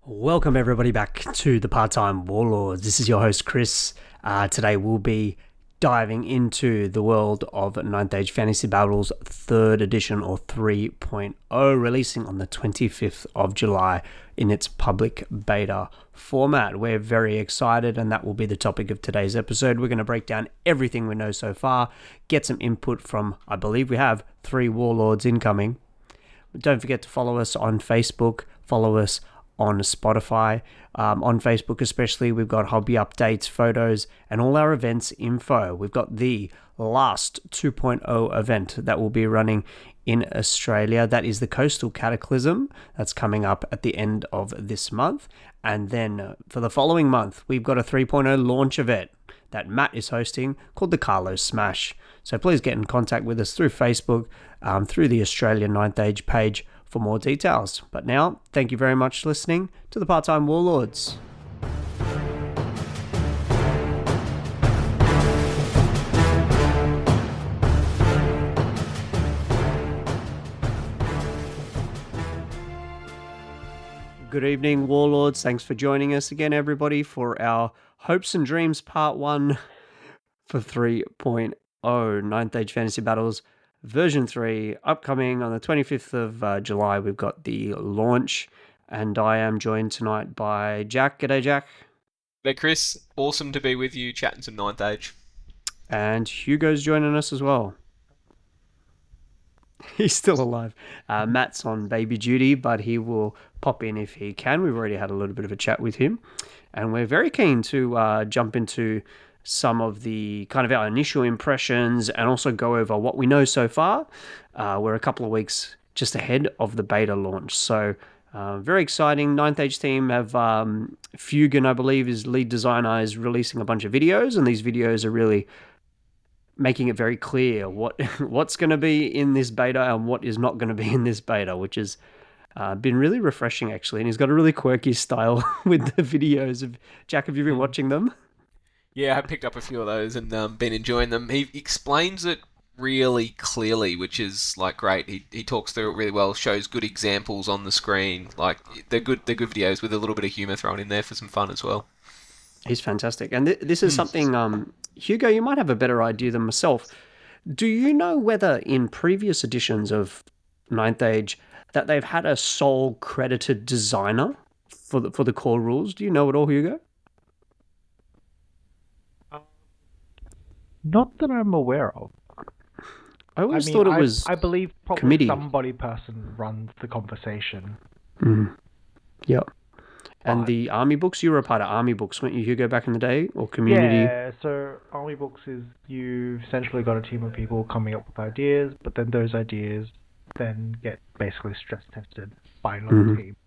Welcome everybody back to the Part-Time Warlords. This is your host Chris. Today we'll be diving into the world of Ninth Age Fantasy Battles 3rd edition or 3.0, releasing on the 25th of July in its public beta format. We're very excited, and that will be the topic of today's episode. We're going to break down everything we know so far, get some input from, I believe we have 3 Warlords incoming. Don't forget to follow us on Facebook, follow us on Spotify, on Facebook especially. We've got hobby updates, photos, and all our events info. We've got the last 2.0 event that will be running in Australia. That is the Coastal Cataclysm. That's coming up at the end of this month. And then for the following month, we've got a 3.0 launch event that Matt is hosting called the Carlos Smash. So please get in contact with us through Facebook, through the Australian Ninth Age page for more details. But now, thank you very much for listening to the Part-Time Warlords. Good evening, Warlords. Thanks for joining us again, everybody, for our Hopes and Dreams Part 1 for 3.0 Ninth Age Fantasy Battles Version 3, upcoming on the 25th of July. We've got the launch, and I am joined tonight by Jack. G'day, Jack. Hey, Chris. Awesome to be with you, chatting some Ninth Age. And Hugo's joining us as well. He's still alive. Matt's on baby duty, but he will pop in if he can. We've already had a little bit of a chat with him, and we're very keen to jump into some of the kind of our initial impressions and also go over what we know so far. We're a couple of weeks just ahead of the beta launch. So very exciting. Ninth Age team have Fugan, I believe, is lead designer, is releasing a bunch of videos, and these videos are really making it very clear what's going to be in this beta and what is not going to be in this beta, which has been really refreshing, actually. And he's got a really quirky style with the videos. Jack, have you been watching them? Yeah, I picked up a few of those and been enjoying them. He explains it really clearly, which is like great. He talks through it really well, shows good examples on the screen. Like they're good videos with a little bit of humor thrown in there for some fun as well. He's fantastic. And this is something, Hugo, you might have a better idea than myself. Do you know whether in previous editions of Ninth Age that they've had a sole credited designer for the core rules? Do you know it all, Hugo? Not that I'm aware of. I always thought it was I believe probably committee. somebody person runs the conversation. Yep. And the army books, you were a part of army books, weren't you, Hugo, back in the day? Or community? Yeah, so army books is you've essentially got a team of people coming up with ideas, but then those ideas then get basically stress tested by another team.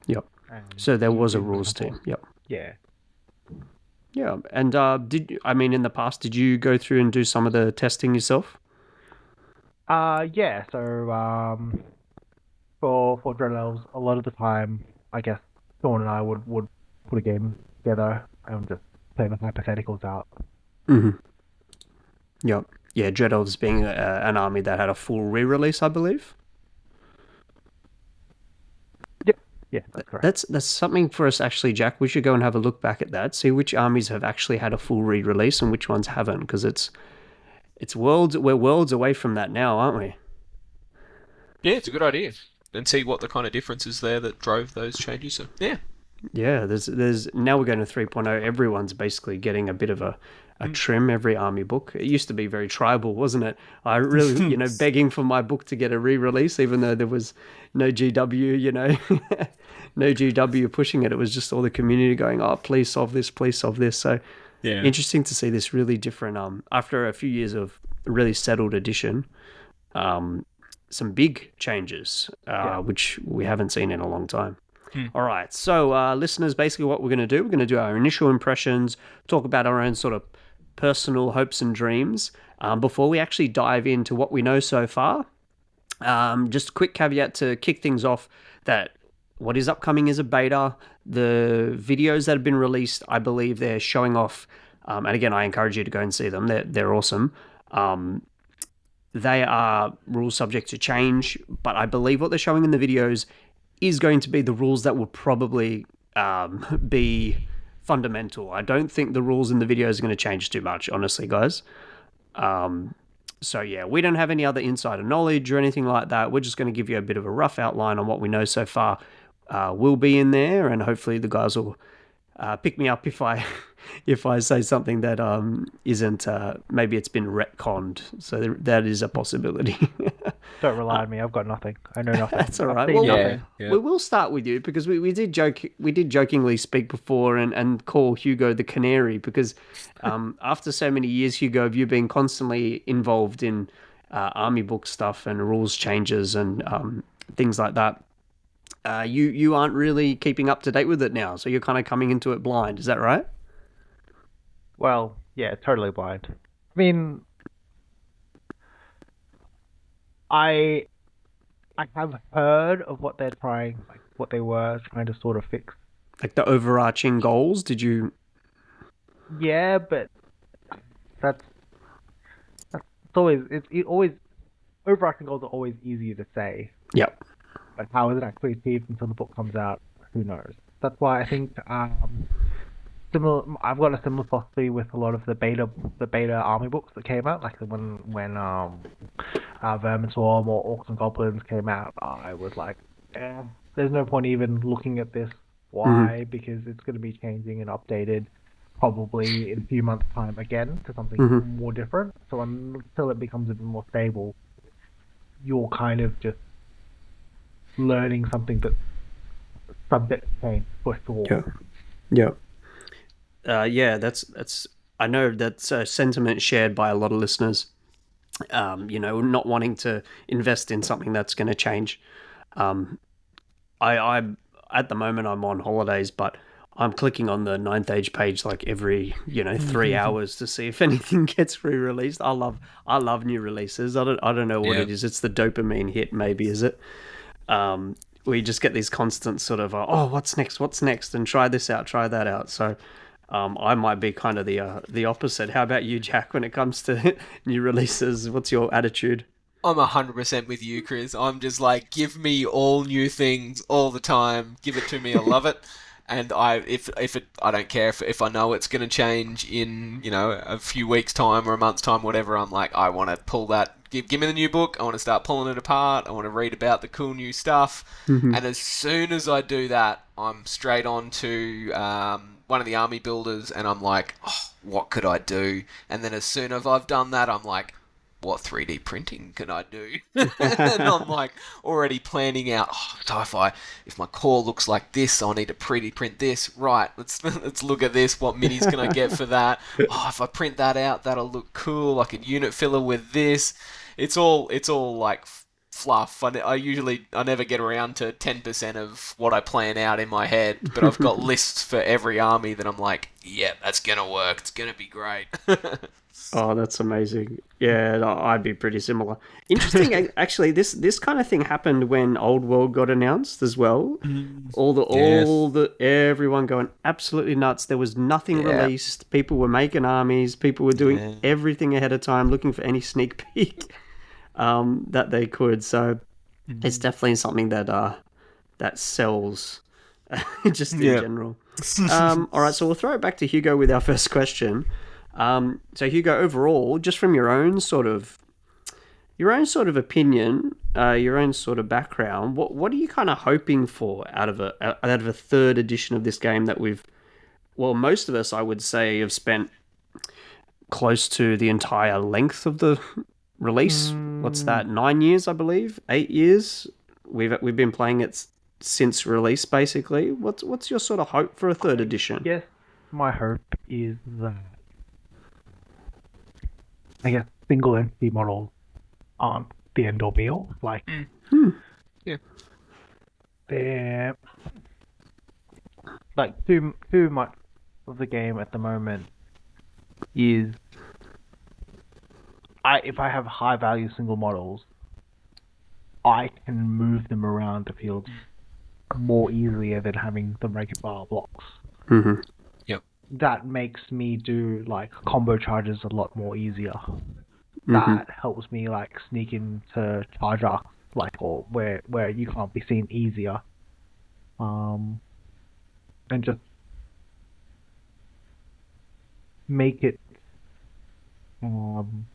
Yep. And So there was a rules team. Yep. Yeah. Yeah. And in the past, did you go through and do some of the testing yourself? Yeah, so for Dread Elves, a lot of the time, I guess Sean and I would put a game together and just play the hypotheticals out. Yep. Yeah, Dread Elves being an army that had a full re-release, I believe. Yeah, that's correct. That's something for us, actually, Jack. We should go and have a look back at that, see which armies have actually had a full re-release and which ones haven't, because we're worlds away from that now, aren't we? Yeah, it's a good idea. And see what the kind of differences there that drove those changes. So, yeah. Yeah, there's now we're going to 3.0. Everyone's basically getting a bit of a trim every army book. It used to be very tribal, wasn't it? I really, begging for my book to get a re-release, even though there was no GW, no GW pushing it. It was just all the community going, oh, please solve this, please solve this. So Yeah. interesting to see this really different, after a few years of really settled edition, some big changes, which we haven't seen in a long time. All right, so listeners, basically what we're going to do our initial impressions, talk about our own sort of personal hopes and dreams before we actually dive into what we know so far. Just a quick caveat to kick things off that what is upcoming is a beta. The videos that have been released, I believe they're showing off, and again, I encourage you to go and see them. They're awesome. They are rules subject to change, but I believe what they're showing in the videos is going to be the rules that will probably be fundamental. I don't think the rules in the videos are going to change too much, honestly, guys. So yeah, we don't have any other insider knowledge or anything like that. We're just going to give you a bit of a rough outline on what we know so far will be in there, and hopefully the guys will pick me up if I if I say something that isn't maybe it's been retconned. So that is a possibility. Don't rely on me. I've got nothing. I know nothing. That's all right. I've seen nothing. We will start with you because we did jokingly speak before and call Hugo the canary because after so many years, Hugo, of you being constantly involved in army book stuff and rules changes and things like that, you aren't really keeping up to date with it now. So you're kind of coming into it blind. Is that right? Well, yeah, totally blind. I mean, I have heard of what they're trying, like what they were trying to sort of fix. Like the overarching goals, did you? Yeah, but that's always overarching goals are always easier to say. Yep. But how is it actually achieved until the book comes out? Who knows? That's why I think similar. I've got a similar philosophy with a lot of the beta army books that came out, like when Vermin Swarm or Orcs and Goblins came out. I was like, there's no point even looking at this. Why? Because it's going to be changing and updated probably in a few months' time again to something more different. So until it becomes a bit more stable, you're kind of just learning something that's subject to change, push towards. Yeah. That's. I know that's a sentiment shared by a lot of listeners. Not wanting to invest in something that's going to change. I at the moment I'm on holidays, but I'm clicking on the 9th Age page like every 3 hours to see if anything gets re-released. I love new releases. I don't know what it is. It's the dopamine hit, maybe, is it? We just get these constant sort of what's next, and try this out, try that out. So I might be kind of the opposite. How about you, Jack? When it comes to new releases, what's your attitude? I'm 100% with you, Chris. I'm just like, give me all new things all the time. Give it to me. I love it. And I don't care if I know it's going to change in a few weeks' time or a month's time, whatever. I'm like, I want to pull that. Give me the new book. I want to start pulling it apart. I want to read about the cool new stuff. And as soon as I do that, I'm straight on to one of the army builders, and I'm like, what could I do? And then as soon as I've done that, I'm like, what 3D printing can I do? And I'm like already planning out, if my core looks like this, I'll need to 3D print this. Right, let's look at this. What minis can I get for that? If I print that out, that'll look cool. I could unit filler with this. It's all like fluff. I never get around to 10% of what I plan out in my head, but I've got lists for every army that I'm like, yeah, that's gonna work. It's gonna be great. Oh, that's amazing. Yeah, I'd be pretty similar. Interesting, actually, this kind of thing happened when Old World got announced as well. Everyone going absolutely nuts. There was nothing released. People were making armies. People were doing everything ahead of time, looking for any sneak peek that they could. So it's definitely something that sells just in general. All right, so we'll throw it back to Hugo with our first question. So Hugo, overall, just from your own sort of opinion, your own sort of background, what are you kind of hoping for out of a third edition of this game that most of us, I would say, have spent close to the entire length of the release. What's that? 9 years, I believe. 8 years. We've been playing it since release, basically. What's your sort of hope for a third edition? Yes, my hope is that, I guess, single entity models aren't the end all be all. Like, they're like too much of the game at the moment is if I have high value single models, I can move them around the field more easier than having them regular blocks. That makes me do like combo charges a lot more easier. That helps me like sneak into charge arcs, like, or where you can't be seen easier. and just make it. Um,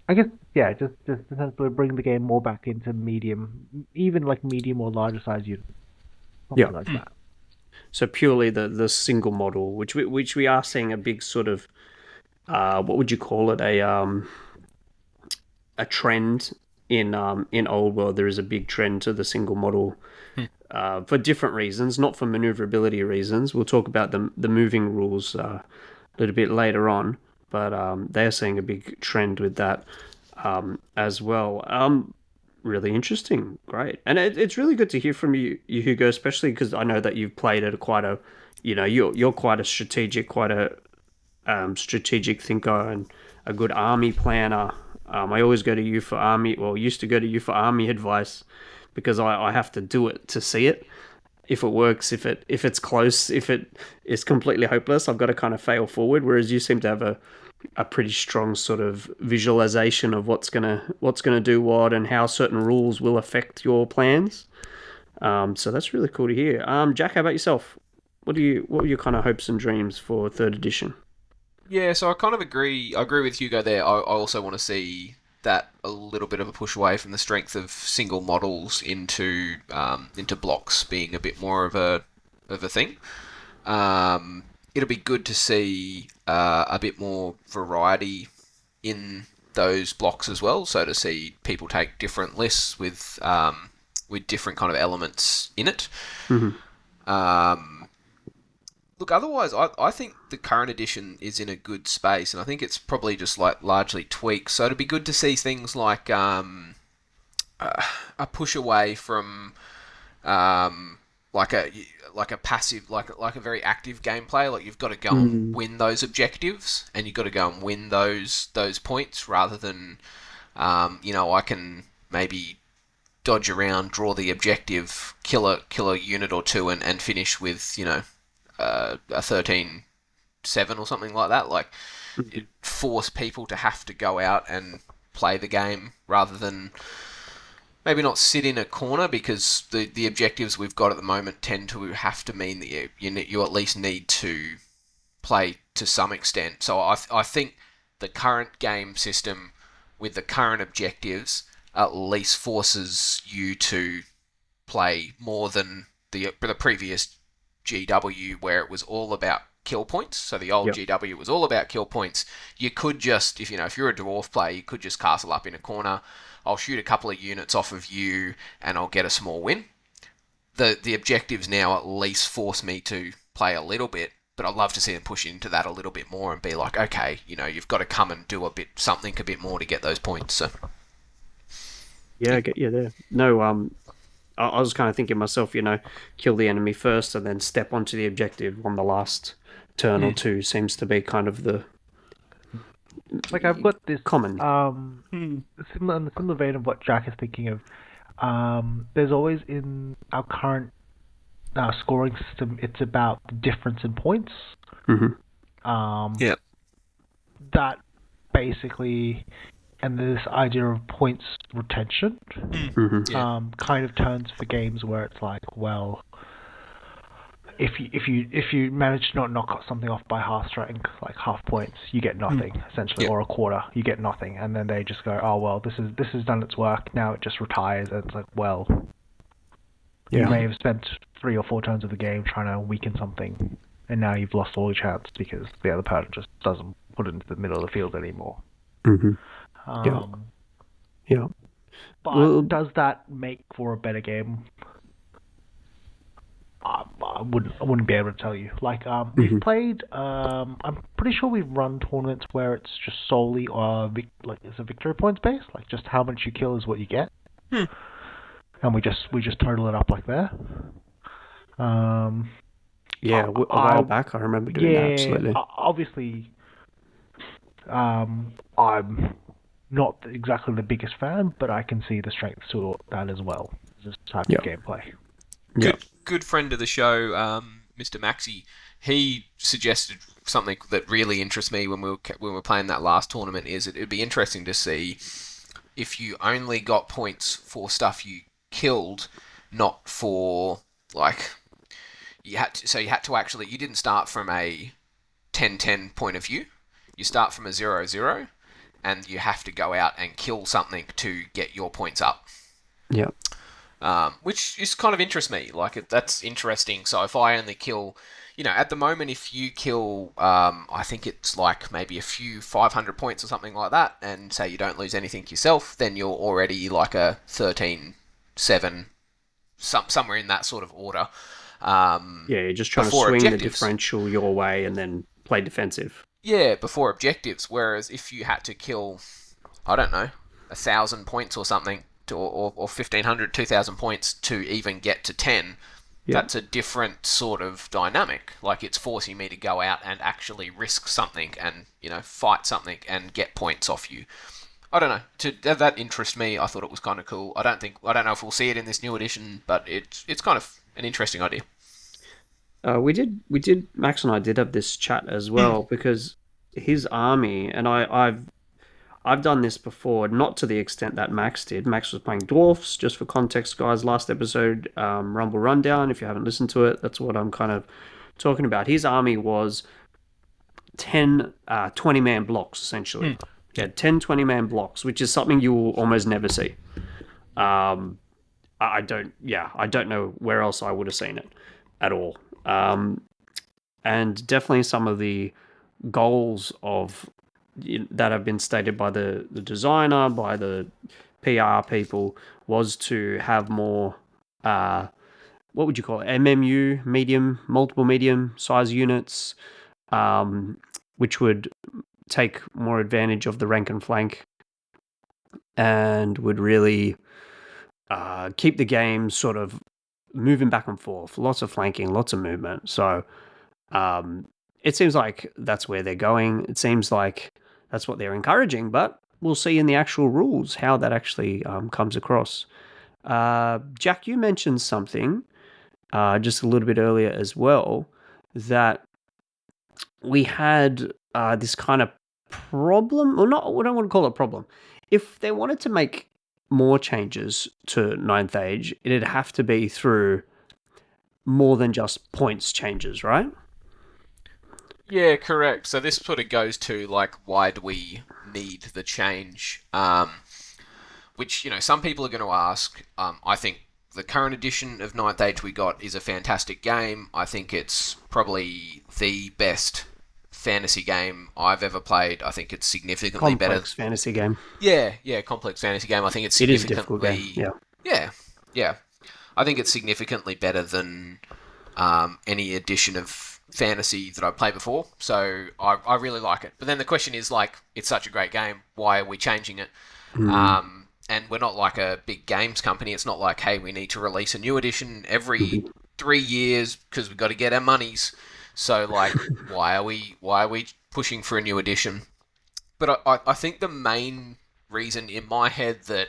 I guess yeah, just essentially bring the game more back into medium, even like medium or larger size units, Yeah. something like that. So purely the single model, which we are seeing a big sort of what would you call it, a trend in old world. There is a big trend to the single model for different reasons, not for maneuverability reasons. We'll talk about the moving rules a little bit later on, but they're seeing a big trend with that as well. Really interesting, great, and it's really good to hear from you Hugo, especially because I know that you've played at quite a, you're quite a strategic, quite a strategic thinker and a good army planner. I always go to you for army, well, used to go to you for army advice because I have to do it to see it. If it works, if it's close, if it is completely hopeless, I've got to kind of fail forward. Whereas you seem to have a pretty strong sort of visualization of what's gonna do what and how certain rules will affect your plans. So that's really cool to hear. Jack, how about yourself? What were your kind of hopes and dreams for third edition? Yeah, so I kind of agree. I agree with Hugo there. I also want to see that a little bit of a push away from the strength of single models into blocks being a bit more of a thing. It'll be good to see a bit more variety in those blocks as well. So to see people take different lists with different kind of elements in it. Um, Look, otherwise, I think the current edition is in a good space, and I think it's probably just like largely tweaked. So it'd be good to see things like a push away from like a passive, like a very active gameplay. Like you've got to go and win those objectives, and you've got to go and win those points rather than I can maybe dodge around, draw the objective, kill a unit or two, and finish with a 13-7 or something like that. Like it force people to have to go out and play the game rather than maybe not sit in a corner, because the objectives we've got at the moment tend to have to mean that you at least need to play to some extent. So I think the current game system with the current objectives at least forces you to play more than the previous GW, where it was all about kill points. So the old GW was all about kill points. You could just, if you're a dwarf player, you could just castle up in a corner. I'll shoot a couple of units off of you, and I'll get a small win. The objectives now at least force me to play a little bit, but I'd love to see them push into that a little bit more and be like, okay, you've got to come and do something a bit more to get those points. So. Yeah, I get you there. No, I was kind of thinking myself, kill the enemy first and then step onto the objective on the last turn or two seems to be kind of the Like I've got this common. Similar in the similar vein of what Jack is thinking of. There's always in our current scoring system, it's about the difference in points. Yeah. That basically, and this idea of points retention, kind of turns for games where it's like, well, if you manage to not knock something off by half strength, like half points, you get nothing essentially, or a quarter, you get nothing, and then they just go, oh well, this has done its work. Now it just retires, and it's like, well, you may have spent 3 or 4 turns of the game trying to weaken something, and now you've lost all your chance because the other person just doesn't put it into the middle of the field anymore. Yeah. But does that make for a better game? I wouldn't be able to tell you. Like, we've played. I'm pretty sure we've run tournaments where it's just solely it's a victory points based. Like, just how much you kill is what you get, and we just total it up like that. Yeah, a while back I remember doing that. Absolutely. Obviously, I'm not exactly the biggest fan, but I can see the strengths to that as well. This type of gameplay. Good friend of the show, Mr. Maxi, he suggested something that really interests me when we were playing that last tournament. Is it'd be interesting to see if you only got points for stuff you killed, not for like you had to actually, you didn't start from a 10-10 point of view. You start from a 0-0, and you have to go out and kill something to get your points up. Yeah. Which is kind of interests me. Like, that's interesting. So if I only kill, at the moment, if you kill, I think it's like maybe a few 500 points or something like that, and say you don't lose anything yourself, then you're already like a 13-7, somewhere in that sort of order. You're just trying to swing the differential your way and then play defensive. Yeah, before objectives. Whereas if you had to kill, I don't know, 1,000 points or something, or 1,500, 2,000 points to even get to 10, that's a different sort of dynamic. Like, it's forcing me to go out and actually risk something and, fight something and get points off you. I don't know. That interests me. I thought it was kind of cool. I don't know if we'll see it in this new edition, but it's kind of an interesting idea. Max and I did have this chat as well, because his army, and I've done this before, not to the extent that Max did. Max was playing dwarfs, just for context, guys. Last episode, Rumble Rundown, if you haven't listened to it, that's what I'm kind of talking about. His army was 10, 20-man blocks, essentially. Yeah, 10, 20-man blocks, which is something you will almost never see. I don't know where else I would have seen it at all. And definitely some of the goals that have been stated by the designer, by the PR people, was to have more, what would you call it, MMU, multiple medium size units, which would take more advantage of the rank and flank and would really keep the game sort of moving back and forth. Lots of flanking, lots of movement. So it seems like that's where they're going. It seems like that's what they're encouraging, but we'll see in the actual rules how that actually comes across. Jack, you mentioned something just a little bit earlier as well, that we had this kind of problem, or not, I don't want to call it a problem. If they wanted to make more changes to Ninth Age, it'd have to be through more than just points changes, right? Yeah, correct. So this sort of goes to, like, why do we need the change? Which, some people are going to ask. I think the current edition of Ninth Age we got is a fantastic game. I think it's probably the best fantasy game I've ever played. I think it's significantly better. Complex fantasy game. Yeah, complex fantasy game. I think it's significantly... It is a difficult game, yeah. I think it's significantly better than any edition of fantasy that I've played before, so I really like it. But then the question is, like, it's such a great game, why are we changing it? And we're not like a big games company. It's not like, hey, we need to release a new edition every 3 years because we've got to get our monies. So, like, why are we pushing for a new edition? But I think the main reason in my head that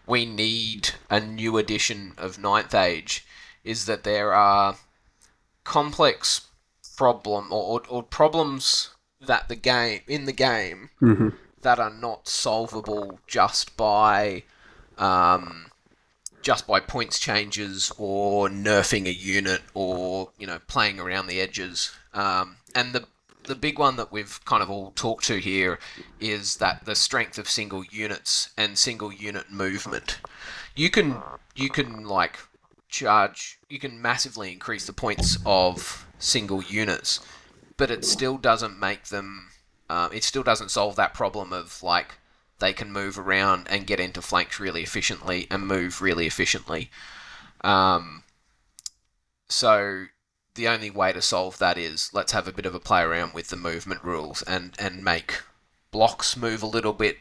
we need a new edition of Ninth Age is that there are complex problems that the game that are not solvable just by points changes or nerfing a unit or playing around the edges. And the big one that we've kind of all talked to here is that the strength of single units and single unit movement. You can like charge. You can massively increase the points of single units, but it still doesn't make them. It still doesn't solve that problem of, like, they can move around and get into flanks really efficiently and move really efficiently. So the only way to solve that is let's have a bit of a play around with the movement rules and make blocks move a little bit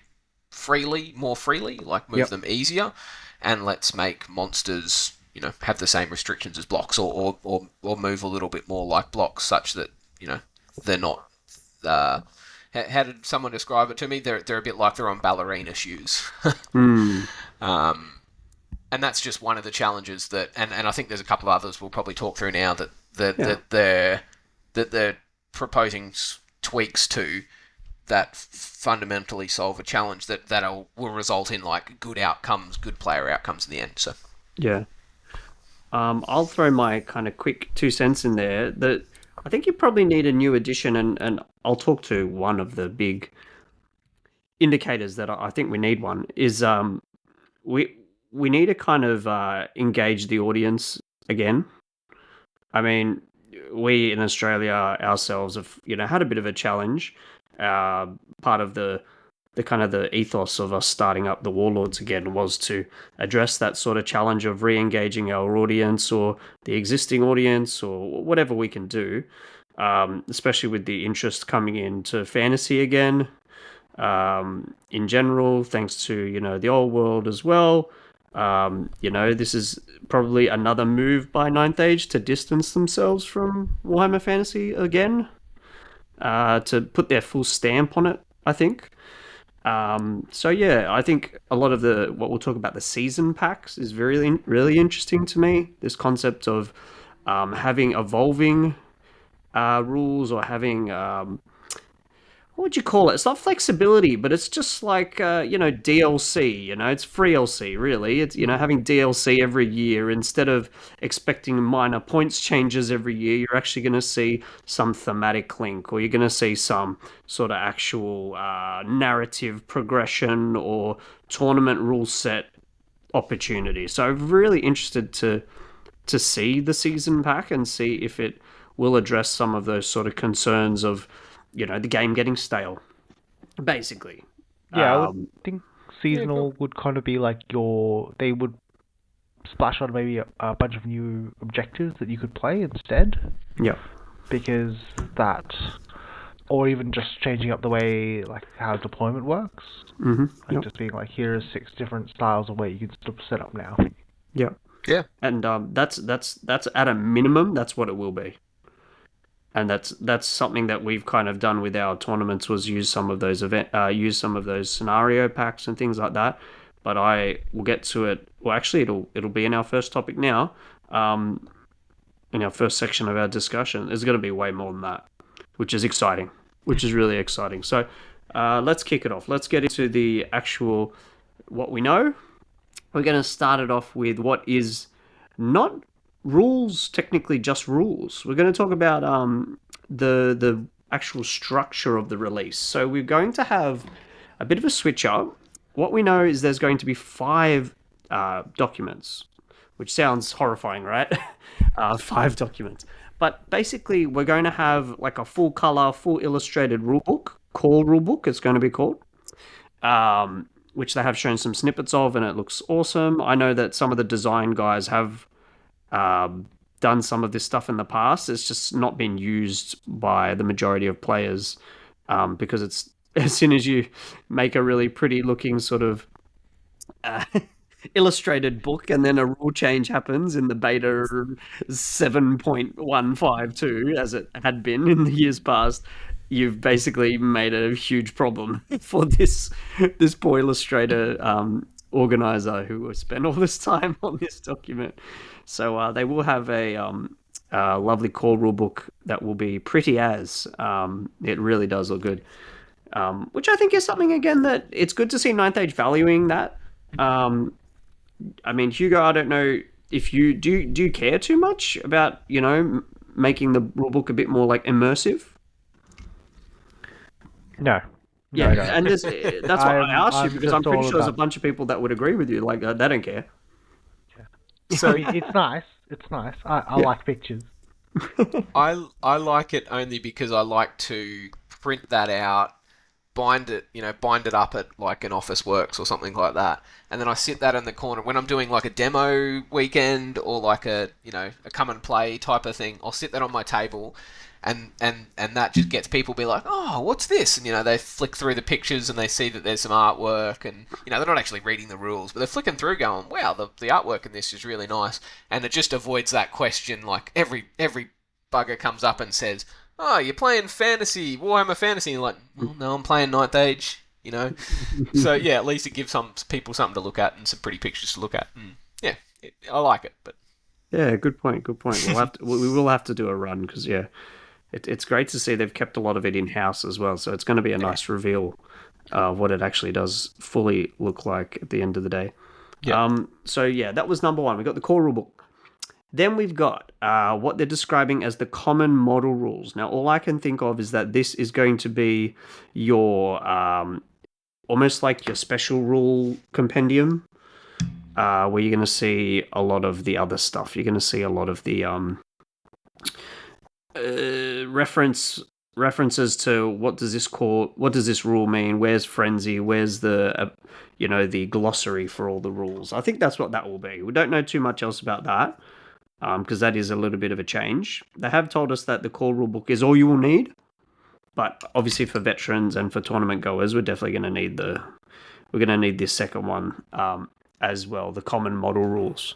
more freely, like move them easier, and let's make monsters have the same restrictions as blocks, or move a little bit more like blocks, such that they're not. How did someone describe it to me? They're a bit like they're on ballerina shoes. And that's just one of the challenges that, and I think there's a couple of others we'll probably talk through now that they're proposing tweaks to that fundamentally solve a challenge that will result in, like, good player outcomes in the end. So yeah. I'll throw my kind of quick 2 cents in there. That I think you probably need a new edition, and I'll talk to one of the big indicators that I think we need one is we we need to kind of engage the audience again. I mean, we in Australia ourselves have had a bit of a challenge. Part of the kind of the ethos of us starting up the Warlords again was to address that sort of challenge of re-engaging our audience or the existing audience or whatever we can do, especially with the interest coming into fantasy again, in general, thanks to the old world as well. This is probably another move by Ninth Age to distance themselves from Warhammer Fantasy again, to put their full stamp on it, I think. So yeah, I think a lot of what we'll talk about, the season packs, is really interesting to me. This concept of having evolving rules, or having what would you call it? It's not flexibility, but it's just like DLC. It's free LC really. It's having DLC every year instead of expecting minor points changes every year. You're actually going to see some thematic link, or you're going to see some sort of actual narrative progression or tournament rule set opportunity. So I'm really interested to see the season pack and see if it will address some of those sort of concerns of the game getting stale, basically. Yeah, I would think seasonal would kind of be like they would splash on maybe a bunch of new objectives that you could play instead. Yeah. Because that, or even just changing up the way, like, how deployment works. Mm-hmm. Like, just being like, here are 6 different styles of way you can set up now. Yeah. Yeah. And that's at a minimum, that's what it will be. And that's something that we've kind of done with our tournaments, was use some of those scenario packs and things like that. But I will get to it. Well, actually, it'll be in our first topic now. In our first section of our discussion, there's going to be way more than that, which is exciting. Which is really exciting. So let's kick it off. Let's get into the actual what we know. We're going to start it off with what is not rules, technically just rules. We're going to talk about the actual structure of the release. So we're going to have a bit of a switch up. What we know is there's going to be 5 documents, which sounds horrifying, right? 5 documents. But basically, we're going to have like a full color, full illustrated rulebook, core rulebook, it's going to be called, which they have shown some snippets of, and it looks awesome. I know that some of the design guys have done some of this stuff in the past. It's just not been used by the majority of players, because it's, as soon as you make a really pretty looking sort of illustrated book and then a rule change happens in the beta 7.152, as it had been in the years past, you've basically made a huge problem for this poor illustrator organizer who spent all this time on this document. So they will have a lovely core rulebook that will be pretty as. It really does look good. Which I think is something, again, that it's good to see Ninth Age valuing that. I mean, Hugo, I don't know if you do care too much about, making the rulebook a bit more like immersive? No. Yeah, No. and that's why I asked you, because I'm pretty all sure there's a about- bunch of people that would agree with you. Like, they don't care. I mean, it's nice. It's nice. I like pictures. I like it only because I like to print that out, bind it up at like an Officeworks or something like that, and then I sit that in the corner when I'm doing like a demo weekend or like a come and play type of thing. I'll sit that on my table, and that just gets people be like, oh, what's this? And they flick through the pictures and they see that there's some artwork, and they're not actually reading the rules, but they're flicking through going, wow, the artwork in this is really nice, and it just avoids that question. Like every bugger comes up and says, oh, you're playing fantasy, Warhammer Fantasy, and you're like, well, no, I'm playing Ninth Age, So yeah, at least it gives some people something to look at and some pretty pictures to look at. Yeah, I like it, but Yeah, good point. We will have to do a run, because it's great to see they've kept a lot of it in house as well. So it's going to be a nice reveal of what it actually does fully look like at the end of the day. Yeah. So that was number 1. We got the core rulebook. Then we've got what they're describing as the common model rules. Now, all I can think of is that this is going to be your almost like your special rule compendium, where you're going to see a lot of the other stuff. You're going to see a lot of the references to what does this rule mean? Where's frenzy? Where's the the glossary for all the rules? I think that's what that will be. We don't know too much else about that. Because that is a little bit of a change. They have told us that the core rulebook is all you will need, but obviously for veterans and for tournament goers, we're definitely going to need this second one as well, the common model rules.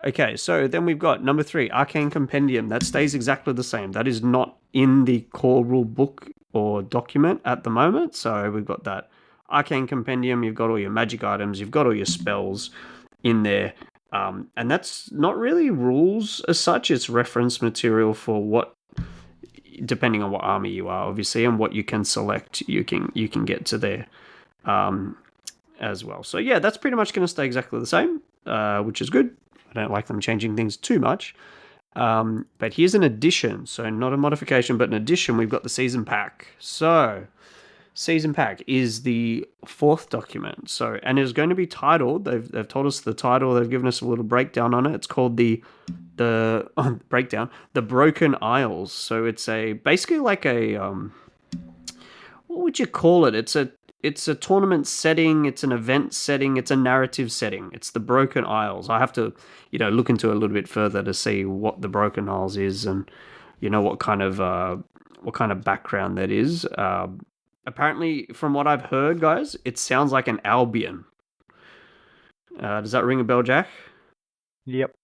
Okay, so then we've got number 3, Arcane Compendium. That stays exactly the same. That is not in the core rulebook or document at the moment. So we've got that Arcane Compendium. You've got all your magic items. You've got all your spells in there. And that's not really rules as such. It's reference material for what, depending on what army you are, obviously, and what you can select, you can get to there as well. So yeah, that's pretty much going to stay exactly the same, which is good. I don't like them changing things too much. But here's an addition. So not a modification, but an addition. We've got the season pack. So season pack is the 4th document. So, and it's going to be titled. They've told us the title. They've given us a little breakdown on it. It's called the breakdown, the Broken Isles. So it's basically like a what would you call it? It's a tournament setting. It's an event setting. It's a narrative setting. It's the Broken Isles. I have to look into it a little bit further to see what the Broken Isles is and what kind of background that is. Apparently, from what I've heard, guys, it sounds like an Albion. Does that ring a bell, Jack? Yep.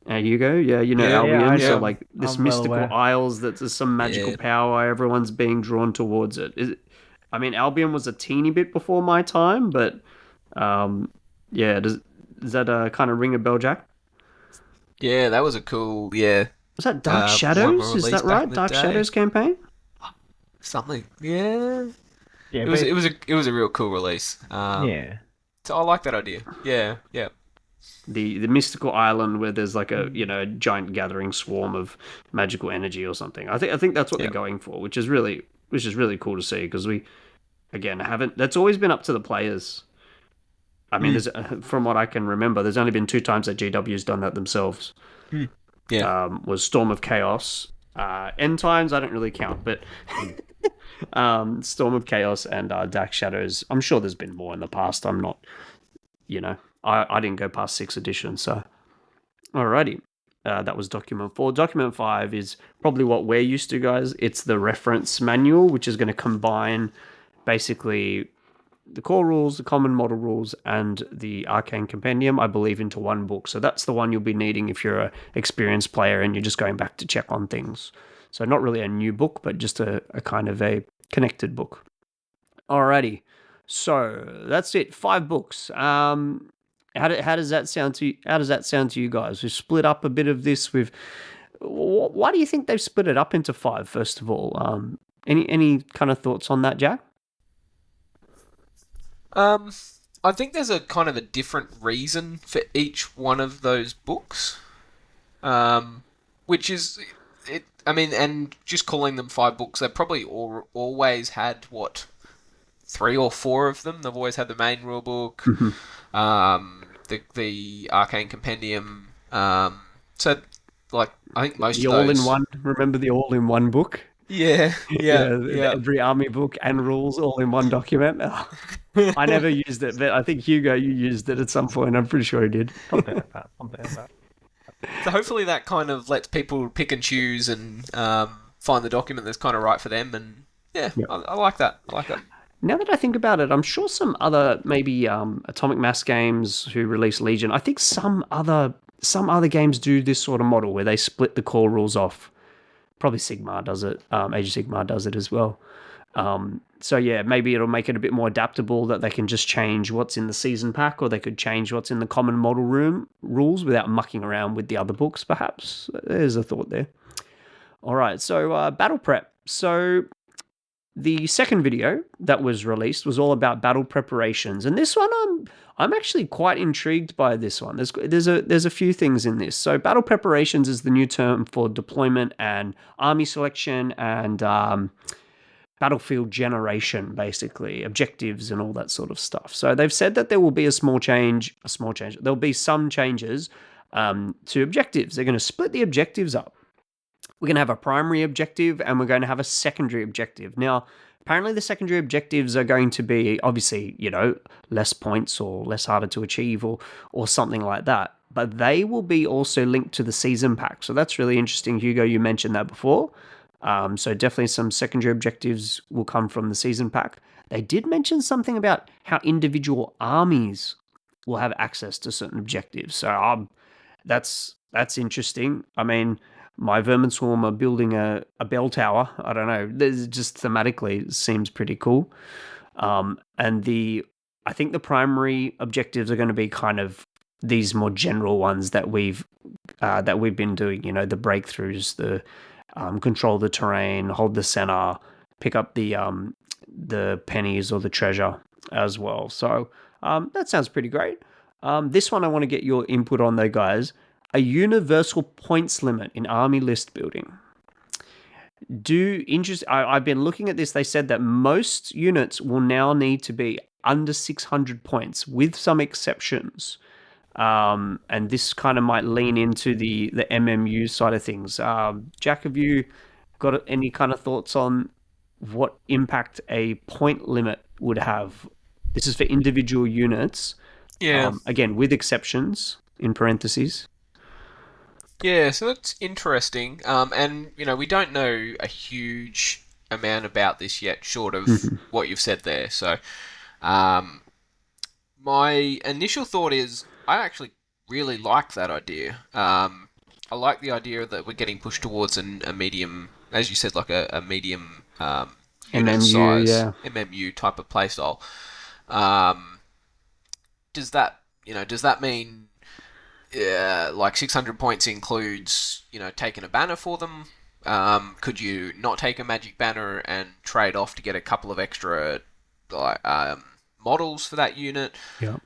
Hugo? Yeah, Albion. Yeah, so like this I'm mystical well aware. isles that's some magical power. Everyone's being drawn towards it. Albion was a teeny bit before my time, but does that kind of ring a bell, Jack? Yeah, that was a cool. Yeah. Was that Dark one Shadows? Is released that back right? in the Dark day. Shadows campaign? Something. Yeah. Yeah, It was a real cool release. yeah. So I like that idea. Yeah. Yeah. The mystical island where there's like a giant gathering swarm of magical energy or something. I think that's what they're going for, which is really cool to see because we again haven't. That's always been up to the players. I mean, from what I can remember, there's only been 2 times that GW's done that themselves. Yeah. Was Storm of Chaos. End Times I don't really count, but Storm of Chaos and Dark Shadows. I'm sure there's been more in the past. I'm not, I didn't go past 6th edition, so alrighty. That was document 4. Document 5 is probably what we're used to, guys. It's the reference manual, which is going to combine basically the core rules, the common model rules, and the Arcane Compendium, I believe, into one book. So that's the one you'll be needing if you're an experienced player and you're just going back to check on things. So not really a new book, but just a kind of a connected book. Alrighty. So that's it. 5 books. How does that sound to you? How does that sound to you guys? We've split up a bit of this. Why do you think they've split it up into 5? First of all, any kind of thoughts on that, Jack? I think there's a kind of a different reason for each one of those books, which is it. I mean, and just calling them 5 books, they've probably always had 3 or 4 of them. They've always had the main rule book, the Arcane Compendium. So like I think most The of those all-in-one. Remember the all-in-one book? Yeah. Every army book and rules all in one document. I never used it, but I think Hugo, you used it at some point. I'm pretty sure he did. Something like that. Something like that. So hopefully that kind of lets people pick and choose and find the document that's kind of right for them. And I like that. I like that. Now that I think about it, I'm sure some other maybe Atomic Mass games who release Legion. I think some other games do this sort of model where they split the core rules off. Probably Sigmar does it. Age of Sigmar does it as well. So yeah, maybe it'll make it a bit more adaptable that they can just change what's in the season pack, or they could change what's in the common model room rules without mucking around with the other books, perhaps. There's a thought there. All right, so battle prep. So the second video that was released was all about battle preparations, and this one I'm actually quite intrigued by this one. There's a few things in this. So battle preparations is the new term for deployment and army selection and battlefield generation, basically objectives and all that sort of stuff. So they've said that there will be a small change. There'll be some changes to objectives. They're going to split the objectives up. We're going to have a primary objective and we're going to have a secondary objective. Now, apparently the secondary objectives are going to be, obviously, less points or less harder to achieve or something like that. But they will be also linked to the season pack. So that's really interesting, Hugo. You mentioned that before. So definitely some secondary objectives will come from the season pack. They did mention something about how individual armies will have access to certain objectives. So that's interesting. I mean, my Vermin Swarm are building a bell tower. I don't know. This just thematically seems pretty cool. And I think the primary objectives are going to be kind of these more general ones that we've been doing. The breakthroughs, the control the terrain, hold the center, pick up the pennies or the treasure as well. So that sounds pretty great. This one I want to get your input on though, guys. A universal points limit in army list building. I've been looking at this. They said that most units will now need to be under 600 points, with some exceptions. And this kind of might lean into the MMU side of things. Jack, have you got any kind of thoughts on what impact a point limit would have? This is for individual units. Yeah. Again, with exceptions in parentheses. Yeah, so that's interesting. And, we don't know a huge amount about this yet, short of what you've said there. So, my initial thought is I actually really like that idea. I like the idea that we're getting pushed towards a medium, as you said, like a medium unit MMU, size, yeah. MMU type of playstyle. Does that mean like 600 points includes, taking a banner for them? Could you not take a magic banner and trade off to get a couple of extra models for that unit? Yeah.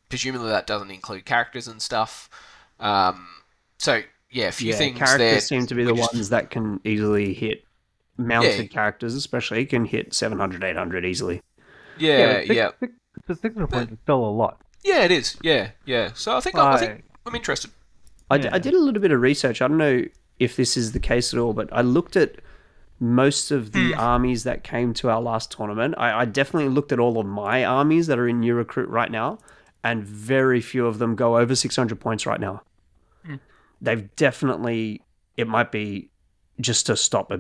Presumably that doesn't include characters and stuff. So yeah, a few things characters there. seem to be the ones that can easily hit. Mounted characters especially can hit 700, 800 easily. Yeah. 600 points is still a lot. Yeah, it is. Yeah. So I think I'm interested. I did a little bit of research. I don't know if this is the case at all, but I looked at most of the armies that came to our last tournament. I definitely looked at all of my armies that are in New Recruit right now, and very few of them go over 600 points right now. They've definitely, it might be just to stop not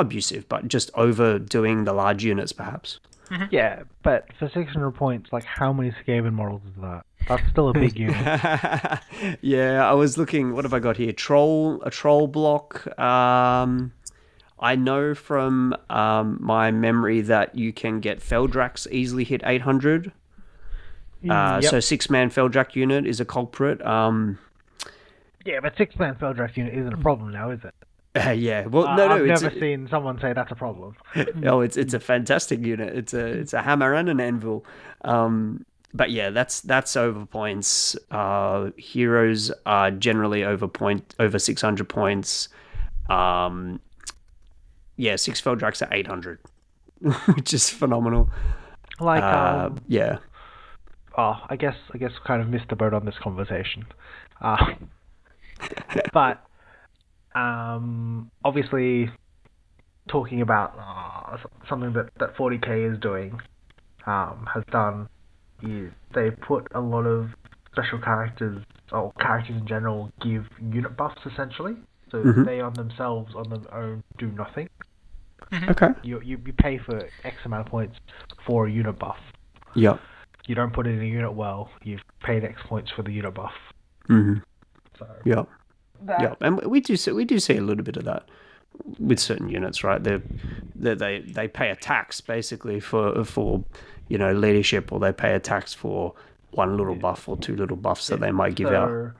abusive, but just overdoing the large units perhaps. Yeah, but for 600 points, like how many Skaven models is that? That's still a big unit. Yeah, I was looking, what have I got here? A troll block. I know from my memory that you can get Feldrax easily hit 800. So 6-man Feldrak unit is a culprit. Yeah, but 6-man Feldrax unit isn't a problem now, is it? Yeah, well, I've never seen someone say that's a problem. No, it's a fantastic unit. It's a hammer and an anvil. But yeah, that's over points. Heroes are generally over 600 points. 6 Feldraks are 800, which is phenomenal. Like yeah. Oh, I guess kind of missed the boat on this conversation. But obviously, talking about something that 40k is doing, has done, is they put a lot of special characters, or characters in general, give unit buffs essentially. So they on themselves, on their own, do nothing. Okay. You pay for X amount of points for a unit buff. Yeah. You don't put it in a unit well, you've paid X points for the unit buff. So yeah. Yeah, and we do see a little bit of that with certain units, right? They pay a tax basically for leadership, or they pay a tax for one little buff or two little buffs that they might give out.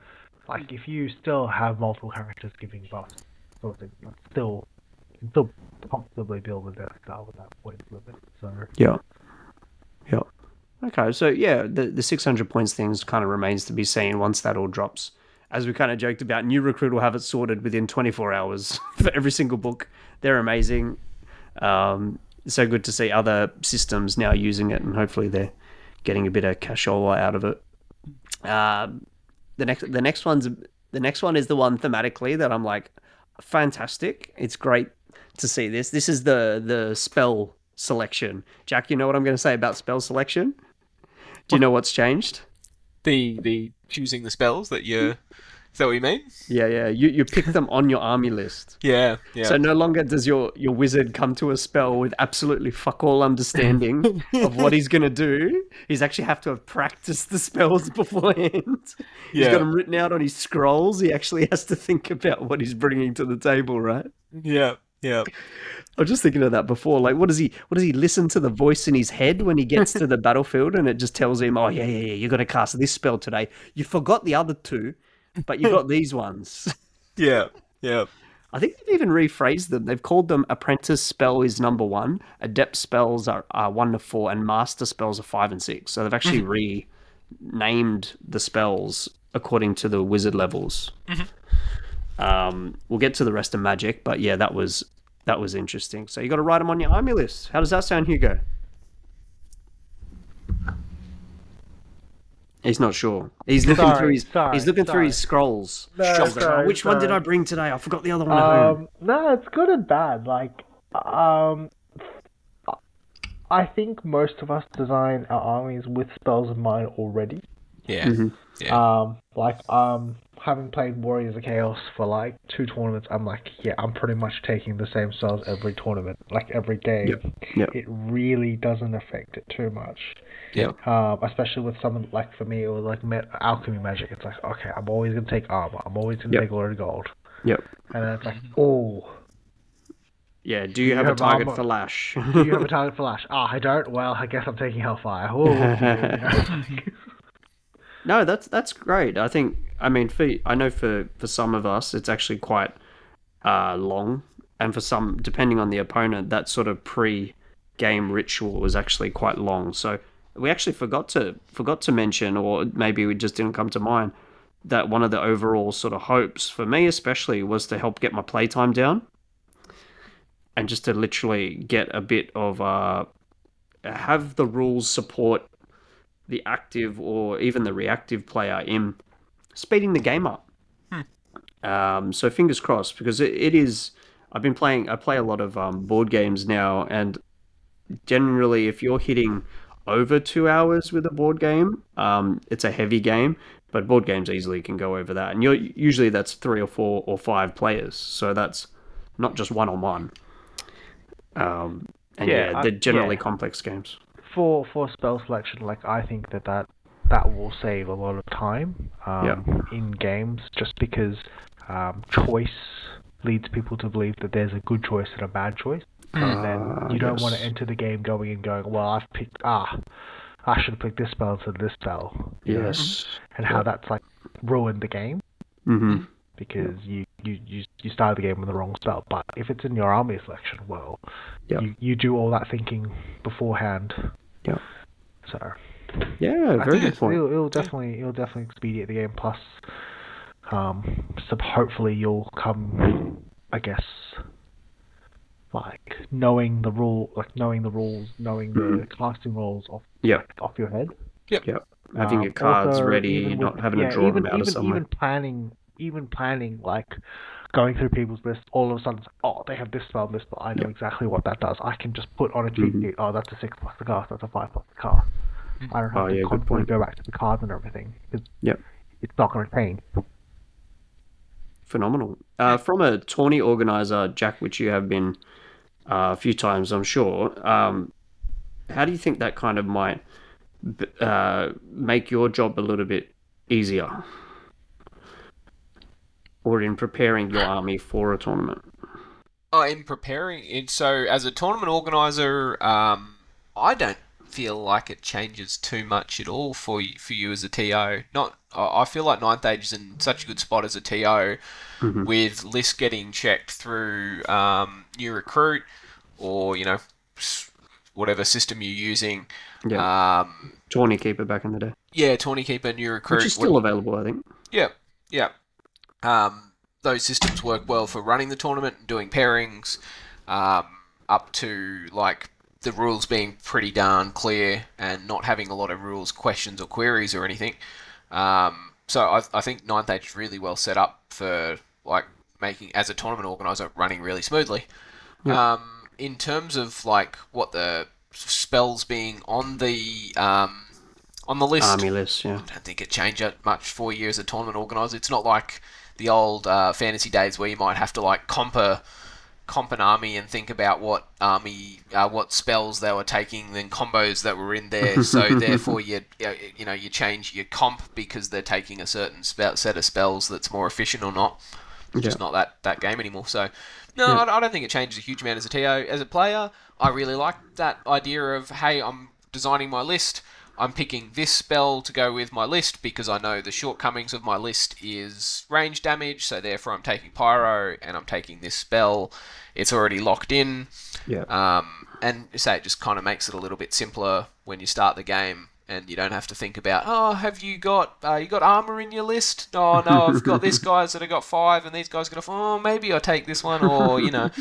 Like if you still have multiple characters giving buffs, sort of thing, still can still comfortably build a Death Star with that point limit. So Yeah. Yeah. Okay, so yeah, the 600 points things kind of remains to be seen once that all drops. As we kind of joked about, New Recruit will have it sorted within 24 hours for every single book. They're amazing. So good to see other systems now using it, and hopefully they're getting a bit of cashola out of it. The next one is the one thematically that I'm like, fantastic. It's great to see this. This is the spell selection. Jack, you know what I'm going to say about spell selection? Do you know what's changed? The choosing the spells that you're... Is that what you mean? Yeah. You pick them on your army list. Yeah. So no longer does your wizard come to a spell with absolutely fuck all understanding of what he's going to do. He's actually have to have practiced the spells beforehand. He's got them written out on his scrolls. He actually has to think about what he's bringing to the table, right? Yeah. I was just thinking of that before. Like, what does he listen to the voice in his head when he gets to the battlefield, and it just tells him, "Oh yeah, you're going to cast this spell today. You forgot the other two, but you got these ones." Yeah. I think they've even rephrased them. They've called them Apprentice spell is number 1, Adept spells are 1 to 4, and Master spells are 5 and 6. So they've actually renamed the spells according to the wizard levels. We'll get to the rest of Magic, but yeah, that was interesting. So you got to write them on your army list. How does that sound, Hugo? He's not sure. He's looking through his scrolls. Which one did I bring today? I forgot the other one at home. No, it's good and bad. Like, I think most of us design our armies with spells in mind already. Yeah. Having played Warriors of Chaos for like 2 tournaments, I'm like, yeah, I'm pretty much taking the same spells every tournament, like every game. Yep. It really doesn't affect it too much. Yep. Especially with some, like for me, it was like alchemy magic. It's like, okay, I'm always gonna take armor. I'm always gonna take Lord of Gold. Yep. And then it's like, oh. Yeah. Do you have a target for Lash? Do you have a target for Lash? I don't. Well, I guess I'm taking Hellfire. No, that's great. I mean, I know for some of us, it's actually quite long, and for some, depending on the opponent, that sort of pre-game ritual is actually quite long. So we actually forgot to mention, or maybe it just didn't come to mind, that one of the overall sort of hopes for me, especially, was to help get my playtime down, and just to literally get a bit of have the rules support the active or even the reactive player in speeding the game up. So fingers crossed, because it is. I play a lot of board games now, and generally, if you're hitting over 2 hours with a board game, it's a heavy game. But board games easily can go over that, and usually that's 3 or 4 or 5 players, so that's not just one-on-one. They're generally complex games. For spell selection, like I think that will save a lot of time in games, just because choice leads people to believe that there's a good choice and a bad choice, and then you don't want to enter the game going, well, I've picked I should have picked this spell instead of this spell. Yes. And how that's like ruined the game. Mm-hmm. Because you started the game with the wrong spell. But if it's in your army selection, well, you do all that thinking beforehand. Yeah. So. Yeah, very good point. It'll definitely expedite the game. Plus, so hopefully you'll come, I guess, like knowing the rules, knowing the casting rules off your head. Yep. Having your cards ready, not having to draw them out of somewhere. Even planning, like going through people's lists, all of a sudden, they have this spell, this spell. I know exactly what that does. I can just put on a cheat sheet. That's a 6 plus the cast. That's a 5 plus the cast. I don't have to constantly go back to the cards and everything, because it's not going to change. Phenomenal. From a tourney organizer, Jack, which you have been a few times, I'm sure. How do you think that kind of might make your job a little bit easier, or in preparing your army for a tournament? So as a tournament organizer, I don't feel like it changes too much at all for you as a TO. Not I feel like Ninth Age is in such a good spot as a TO Mhm. with lists getting checked through new recruit or whatever system you're using. Yeah. Um, Tawny Keeper back in the day, yeah, Tawny Keeper, new which recruit. is still available, I think. Yeah, yeah. Those systems work well for running the tournament and doing pairings, um, up to like the rules being pretty darn clear and not having a lot of rules questions or queries or anything. So I think Ninth Age is really well set up for like making as a tournament organizer running really smoothly. Yeah. In terms of like what the spells being on the list, Army list, yeah. I don't think it changed that much for you as a tournament organizer. It's not like the old fantasy days where you might have to like comp an army and think about what spells they were taking, then combos that were in there. So therefore, you change your comp because they're taking a certain set of spells that's more efficient or not. It's just not that game anymore. So no, Yeah. I don't think it changes a huge amount as a TO. As a player, I really like that idea of, hey, I'm designing my list. I'm picking this spell to go with my list because I know the shortcomings of my list is range damage, so therefore I'm taking Pyro and I'm taking this spell. It's already locked in. Yeah. And say it just kind of makes it a little bit simpler when you start the game and you don't have to think about, oh, have you got armor in your list? Oh no, I've got this guy's that have got 5 and these guys got oh, maybe I'll take this one, or no,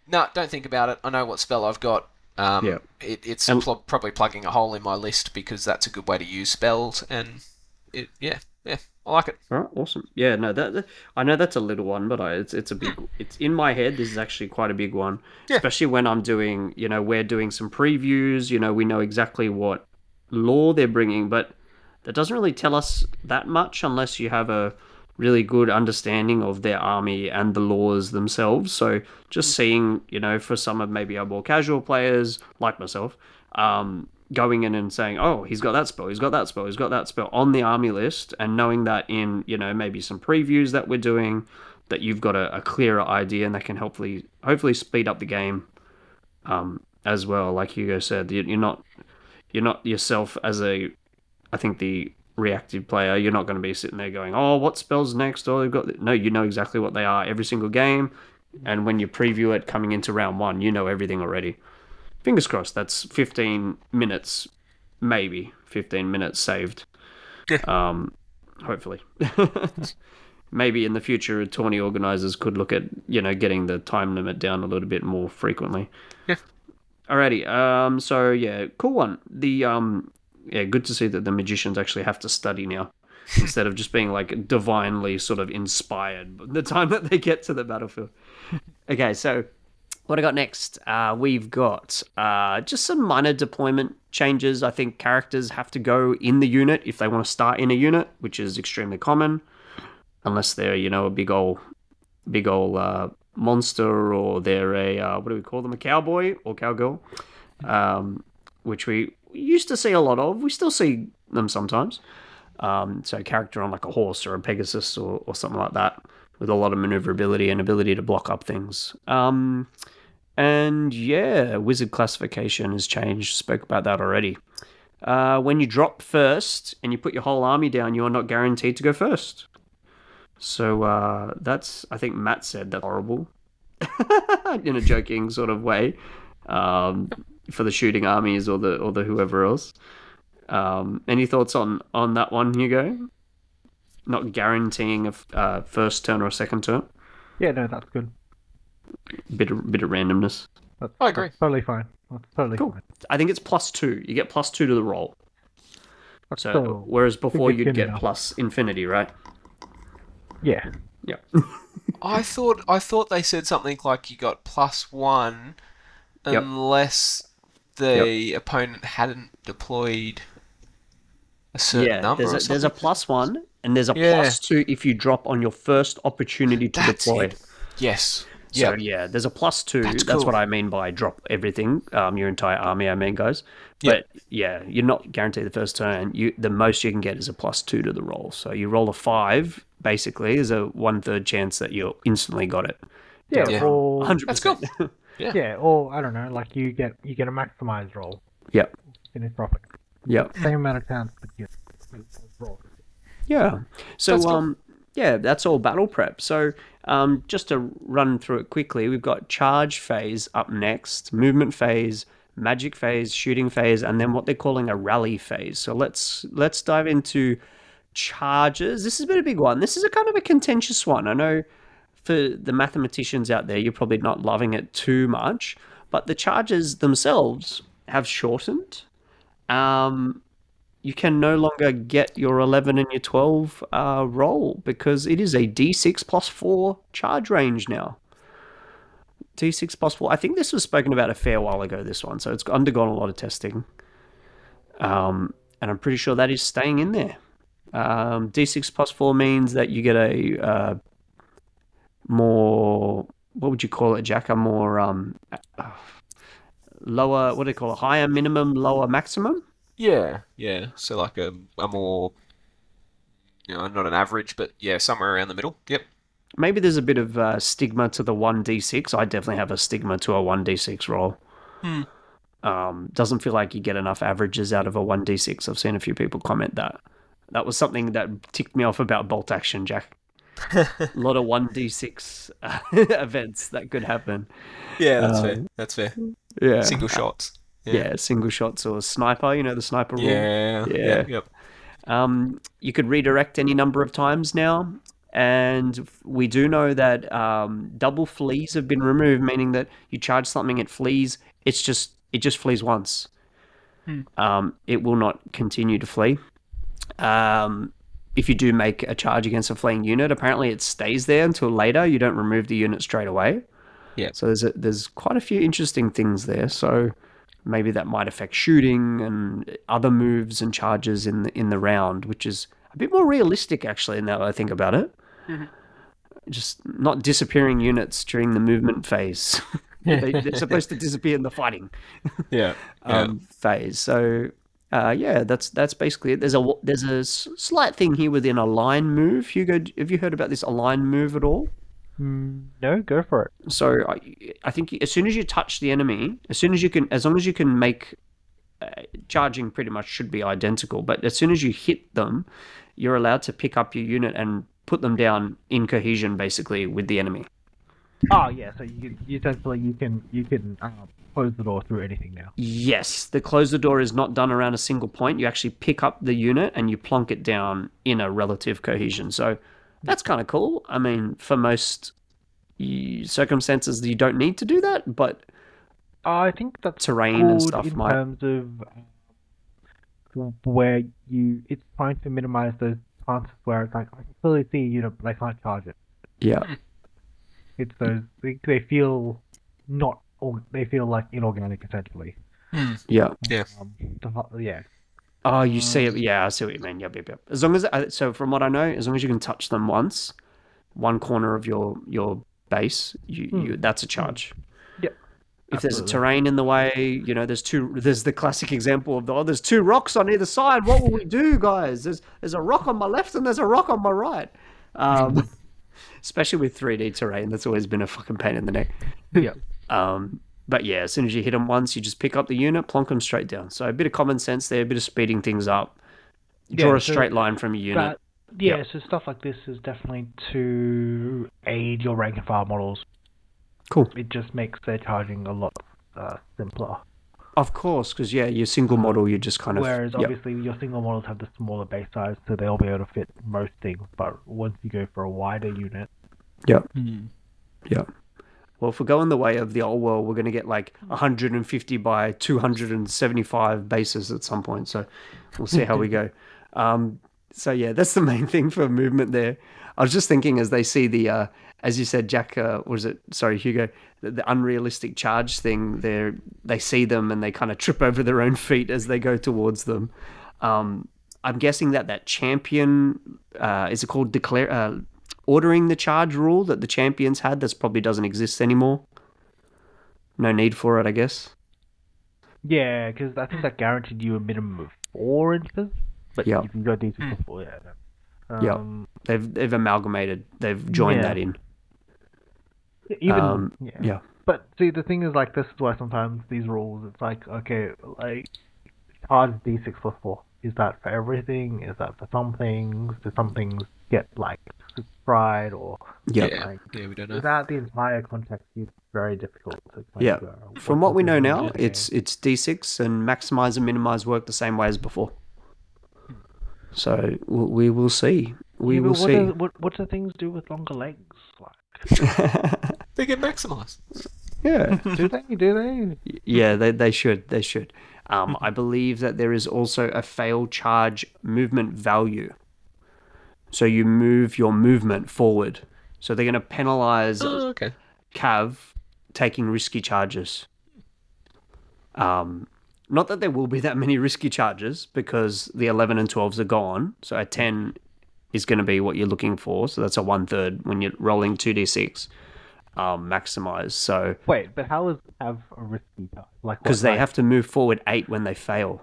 don't think about it. I know what spell I've got. Yeah. It's And- probably plugging a hole in my list because that's a good way to use spells, and I like it. All right, awesome. Yeah, no, I know that's a little one, but it's a big. It's in my head. This is actually quite a big one, Yeah. especially when I'm doing. We're doing some previews. We know exactly what lore they're bringing, but that doesn't really tell us that much unless you have a really good understanding of their army and the laws themselves. So just seeing, for some of maybe our more casual players like myself, going in and saying, oh, he's got that spell, he's got that spell, he's got that spell on the army list, and knowing that in, maybe some previews that we're doing, that you've got a clearer idea, and that can hopefully speed up the game as well. Like Hugo said, you're not yourself as I think the reactive player, you're not going to be sitting there going, oh, what spells next? Or they've got no, you know exactly what they are every single game, and when you preview it coming into round one, you know everything already. Fingers crossed. That's 15 minutes, maybe 15 minutes saved. Yeah. Hopefully. Maybe in the future, tourney organizers could look at getting the time limit down a little bit more frequently. Yeah. Alrighty. So yeah, cool one. Good to see that the magicians actually have to study now instead of just being like divinely sort of inspired by the time that they get to the battlefield. Okay, so what I got next? We've got just some minor deployment changes. I think characters have to go in the unit if they want to start in a unit, which is extremely common, unless they're a big old monster, or they're a what do we call them? A cowboy or cowgirl, which we used to see a lot of. We still see them sometimes. So a character on like a horse or a Pegasus or something like that, with a lot of maneuverability and ability to block up things. And yeah, wizard classification has changed. Spoke about that already. When you drop first and you put your whole army down, you are not guaranteed to go first. So that's, I think Matt said that's horrible in a joking sort of way, for the shooting armies or the whoever else. Any thoughts on that one, Hugo? Not guaranteeing a first turn or a second turn. Yeah, no, that's good. Bit of randomness. I agree. That's totally fine. That's totally Cool. fine. I think it's +2. You get +2 to the roll. That's So still- whereas before it's you'd good get enough. plus infinity, right? Yeah. Yeah. I thought they said something like you got +1 Yep. unless the opponent hadn't deployed a certain number. There's or a something. +1 and there's a Yeah. +2 if you drop on your first opportunity to That's deploy. it. Yes. So Yep. yeah, there's a +2. That's That's cool. what I mean by drop everything, your entire army. I mean, guys. Yep. But yeah, you're not guaranteed the first turn. The most you can get is a +2 to the roll. So you roll a 5, basically, there's a 1/3 chance that you instantly got it. Yeah, Yeah. or 100%. That's cool. yeah, or I don't know, like you get a maximized roll. Yep. Finish dropping. Yep. Same amount of chance, but you roll. Yeah. So, That's cool. yeah, that's all battle prep. So, just to run through it quickly, we've got charge phase up next, movement phase, magic phase, shooting phase, and then what they're calling a rally phase. So let's dive into charges. This has been a big one. This is a kind of a contentious one. I know for the mathematicians out there, you're probably not loving it too much, but the charges themselves have shortened. Um, you can no longer get your 11 and your 12 roll because it is a d6 plus 4 charge range now. D6 plus 4. I think this was spoken about a fair while ago, this one, so it's undergone a lot of testing. And I'm pretty sure that is staying in there. D6 plus 4 means that you get a more, what would you call it, Jack? A more lower, what do they call it? Higher minimum, lower maximum? Yeah, yeah. So like a more, not an average, but yeah, somewhere around the middle. Yep. Maybe there's a bit of stigma to the 1d6. I definitely have a stigma to a 1d6 roll. Hmm. Doesn't feel like you get enough averages out of a 1d6. I've seen a few people comment that. That was something that ticked me off about bolt action, Jack. A lot of 1d6 events that could happen. Yeah, that's fair. That's fair. Yeah. Single shots. Yeah, single shots or sniper, the sniper rule. Yeah. Yeah. Yep. You could redirect any number of times now. And we do know that double flees have been removed, meaning that you charge something, it flees. It just flees once. It will not continue to flee. If you do make a charge against a fleeing unit, apparently it stays there until later. You don't remove the unit straight away. Yeah. So there's quite a few interesting things there. So maybe that might affect shooting and other moves and charges in the round, which is a bit more realistic actually. Now that I think about it, just not disappearing units during the movement phase. They're supposed to disappear in the fighting Yeah. phase. So yeah, that's basically it. There's a slight thing here within a line move. Hugo, have you heard about this align move at all? No, go for it. So I think as soon as you touch the enemy, as long as you can make charging pretty much should be identical, but as soon as you hit them, you're allowed to pick up your unit and put them down in cohesion, basically, with the enemy. Oh yeah, so you essentially you can close the door through anything now. Yes, the close the door is not done around a single point. You actually pick up the unit and you plonk it down in a relative cohesion. So that's kind of cool. I mean, for most circumstances, you don't need to do that, but I think that's terrain and good stuff in might. terms of where it's trying to minimize those chances where it's like I can clearly see a unit but I can't charge it. Yeah. It's those they feel not they feel like inorganic essentially. Yeah. Yeah. Yeah. Oh, you see it. Yeah, I see what you mean. Yep. As long as so, from what I know, as long as you can touch them once, one corner of your base, you that's a charge. Yep. If there's a terrain in the way, there's the classic example of there's two rocks on either side. What will we do, guys? There's a rock on my left and there's a rock on my right. Especially with 3D terrain, that's always been a fucking pain in the neck. Yeah. But yeah, as soon as you hit them once, you just pick up the unit, plonk them straight down. So a bit of common sense there, a bit of speeding things up. Draw a straight line from your unit. So stuff like this is definitely to aid your rank and file models. Cool. It just makes their charging a lot simpler. Of course, because your single model, you just kind of. Whereas obviously your single models have the smaller base size, so they'll be able to fit most things. But once you go for a wider unit, yeah. Well, if we're going the way of the old world, we're going to get like 150 by 275 bases at some point. So we'll see how we go. So yeah, that's the main thing for movement there. I was just thinking as they see the, as you said, Jack, Hugo, the unrealistic charge thing there, they see them and they kind of trip over their own feet as they go towards them. I'm guessing that champion, is it called ordering the charge rule that the champions had? That probably doesn't exist anymore. No need for it, I guess. Yeah, because I think that guaranteed you a minimum of 4 inches. But you can go D6 before, They've amalgamated. They've joined that in. But see, the thing is, like, this is why sometimes these rules, it's like, okay, like, charge D6 plus 4. is that for everything? Is that for some things? Do some things get like fried or Yep. Yeah. like Yeah, we don't know. without the entire context? It's very difficult to kind Yeah. of go, From what what we does know this now, mean? it's D6 and maximize and minimize work the same way as before. So we will see. We Yeah, will but see. what do things do with longer legs? Like, They get maximized. Yeah. do they? Do they? Yeah, they should. They should. I believe that there is also a fail charge movement value. So you move your movement forward. So they're going to penalize Oh, okay. Cav taking risky charges. Not that there will be that many risky charges because the 11 and 12s are gone. So a 10 is going to be what you're looking for. So that's a 1/3 when you're rolling 2d6 maximize. So Wait, but how is have a risky charge? Like because they have to move forward 8 when they fail,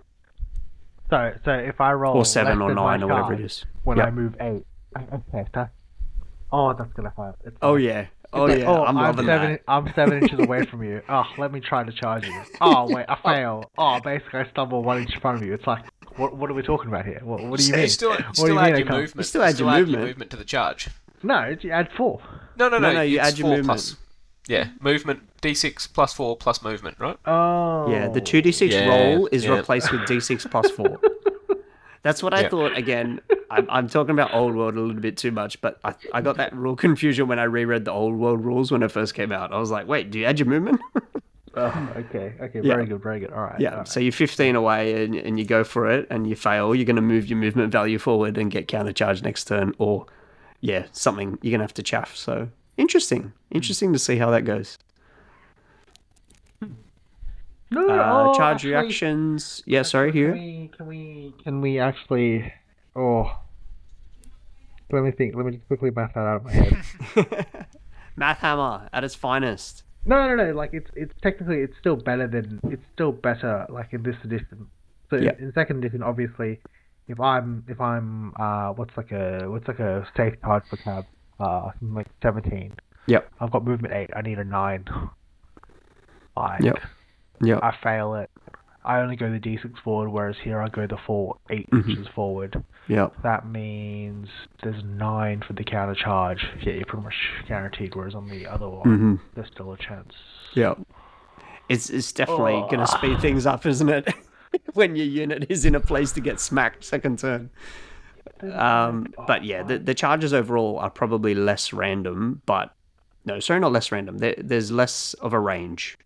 So if I roll or 7 less or than 9 my or whatever it charge is. when Yep. I move 8, okay, that's gonna hurt. It's Oh fine. yeah. It's Oh like, yeah. I'm loving that. I'm 7 inches away from you. Oh, let me try to charge you. Oh wait, I fail. Oh, basically I stumble 1 inch in front of you. It's like, what are we talking about here? What do you mean? You still, What do still you add mean your I can't? movement. You still add your movement. to the charge. No, you add 4. No, No, you it's add your 4 movement. plus. Yeah, movement D6 plus 4 plus movement, right? Oh. Yeah, the 2d6 Yeah, roll is yeah. replaced with d6 plus 4. That's what I Yeah. thought. Again, I'm talking about Old World a little bit too much, but I got that rule confusion when I reread the Old World rules when it first came out. I was like, wait, do you add your movement? Oh, okay. Yeah. Very good. All right. Yeah, all right. so you're 15 away and you go for it and you fail, you're going to move your movement value forward and get countercharged next turn, or, yeah, something you're going to have to chaff. So, interesting to see how that goes. No, Charge actually, reactions. Yeah, sorry, Hugh. Can we actually? Oh, let me think. Let me just quickly math that out of my head. Math Hammer at its finest. No. Like it's technically it's still better. Like in this edition. So Yeah. in second edition, obviously, if I'm what's like a safe charge for cab like 17. Yep. I've got movement 8. I need a 9. Like Yep. Yep. I fail it. I only go the D6 forward, whereas here I go the 8 Mhm. inches forward. Yep. That means there's 9 for the counter charge. Yeah, you're pretty much guaranteed. Whereas on the other one, Mhm. there's still a chance. Yep. It's definitely going to speed things up, isn't it? When your unit is in a place to get smacked second turn. But yeah, the charges overall are probably less random, but no, sorry, not less random. There's less of a range.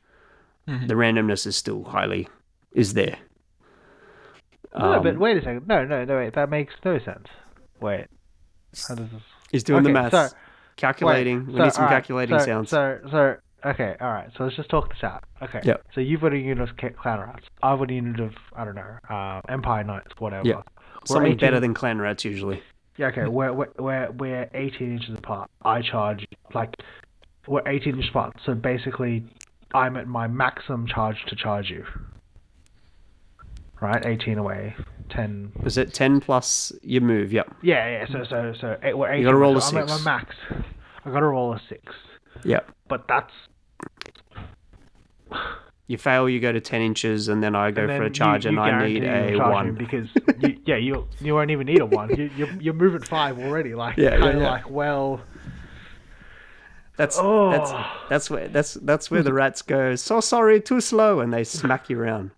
Mhm. The randomness is still is there. No, but wait a second. No, wait. That makes no sense. Wait. How does this... He's doing the Okay, maths. so- Calculating. we need some alright, calculating sounds. So, okay, alright. So let's just talk this out. Okay. Yep. So you've got a unit of Clan Rats. I've got a unit of, I don't know, Empire Knights, whatever. Yeah. We're Something 18 better than clan rats usually. Yeah, okay, we're 18 inches apart. I charge, like, we're 18 inches apart. So basically, I'm at my maximum charge to charge you. Right? 18 away. 10. Is it 10 plus your move? Yep. Yeah, so we're 18. You gotta roll a so I'm at 6. my max. I gotta roll a 6. Yep. But that's... You fail, you go to 10 inches, and then I go and for then a charge, you and I need guarantee a you'll charge 1. me because you won't even need a 1. You're moving 5 already. Like Yeah, kind of yeah. like well. That's Oh. that's where the rats go. So sorry, too slow, and they smack you around.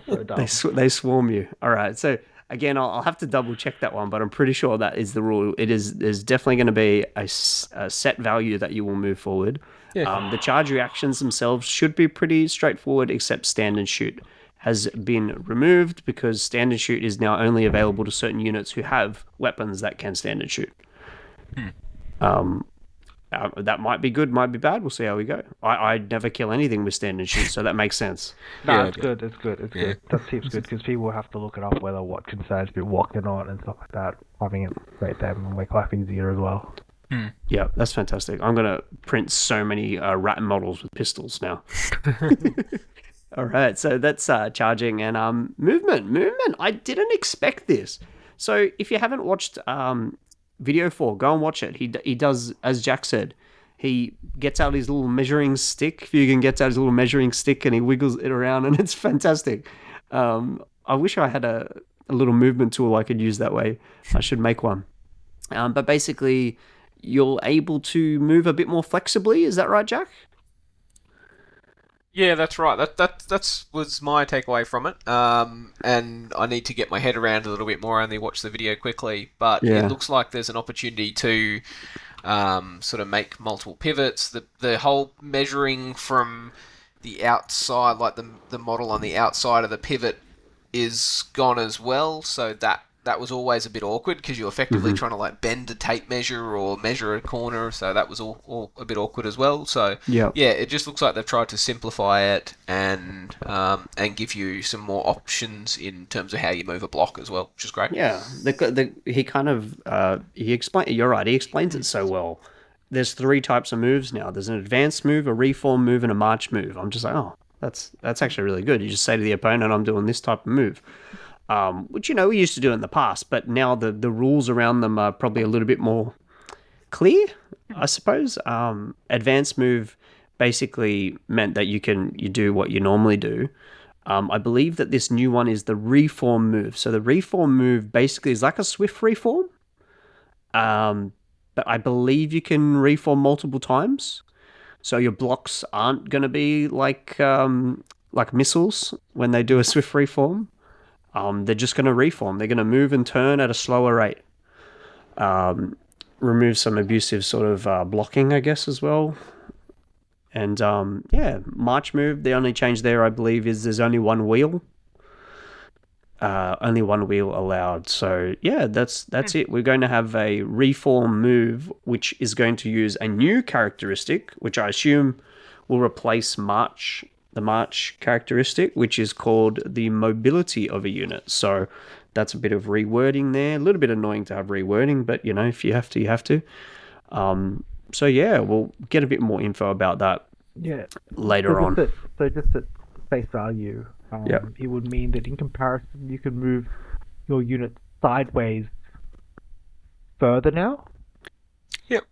So dumb. They swarm you. All right. So again, I'll have to double check that one, but I'm pretty sure that is the rule. There's definitely going to be a set value that you will move forward. Yeah. The charge reactions themselves should be pretty straightforward, except stand and shoot has been removed because stand and shoot is now only available to certain units who have weapons that can stand and shoot. That might be good, might be bad. We'll see how we go. I never kill anything with stand and shoot, so that makes sense. No, Yeah, it's good. It's good. That seems good because people have to look it up whether what concerns be walked or not and stuff like that. Having it right there will make life easier as well. Yeah, that's fantastic. I'm going to print so many rat models with pistols now. All right, so that's charging and movement. Movement. I didn't expect this. So if you haven't watched Video 4, go and watch it. He does, as Jack said, he gets out his little measuring stick. Fugan gets out his little measuring stick and he wiggles it around and it's fantastic. I wish I had a little movement tool I could use that way. I should make one. But basically, you're able to move a bit more flexibly. Is that right, Jack? Yeah, that's right. That's was my takeaway from it. And I need to get my head around it a little bit more. I only watched the video quickly, but Yeah. it looks like there's an opportunity to sort of make multiple pivots. The whole measuring from the outside, like the model on the outside of the pivot, is gone as well. So that was always a bit awkward because you're effectively trying to like bend a tape measure or measure a corner. So that was all a bit awkward as well. So Yeah. yeah, it just looks like they've tried to simplify it and give you some more options in terms of how you move a block as well, which is great. Yeah, he kind of he explain. You're right. He explains it so well. There's 3 types of moves now. There's an advanced move, a reform move, and a march move. I'm just like, oh, that's actually really good. You just say to the opponent, I'm doing this type of move, which we used to do in the past, but now the rules around them are probably a little bit more clear, I suppose. Advanced move basically meant that you do what you normally do. I believe that this new one is the reform move. So the reform move basically is like a swift reform. But I believe you can reform multiple times. So your blocks aren't going to be like missiles when they do a swift reform. They're just going to reform. They're going to move and turn at a slower rate. Remove some abusive sort of blocking, I guess, as well. And march move, the only change there, I believe, is there's only one wheel. Only one wheel allowed. So yeah, that's it. We're going to have a reform move, which is going to use a new characteristic, which I assume will replace march, the march characteristic, which is called the mobility of a unit. So that's a bit of rewording there. A little bit annoying to have rewording, but if you have to, you have to. So yeah, we'll get a bit more info about that later on. So just at face value, it would mean that in comparison, you can move your unit sideways further now. Yep.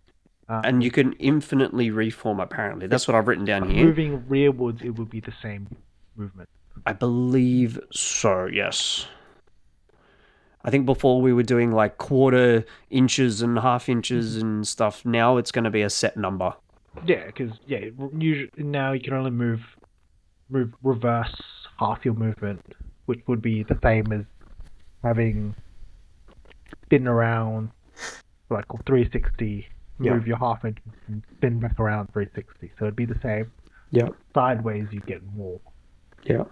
And you can infinitely reform, apparently. That's what I've written down here. Moving rearwards, it would be the same movement. I believe so, yes. I think before we were doing like quarter inches and half inches and stuff. Now it's going to be a set number. Yeah, because usually now you can only move reverse half your movement, which would be the same as having spin around like 360, move your half inch and spin back around 360. So it'd be the same. Yeah. Sideways you get more. Yeah.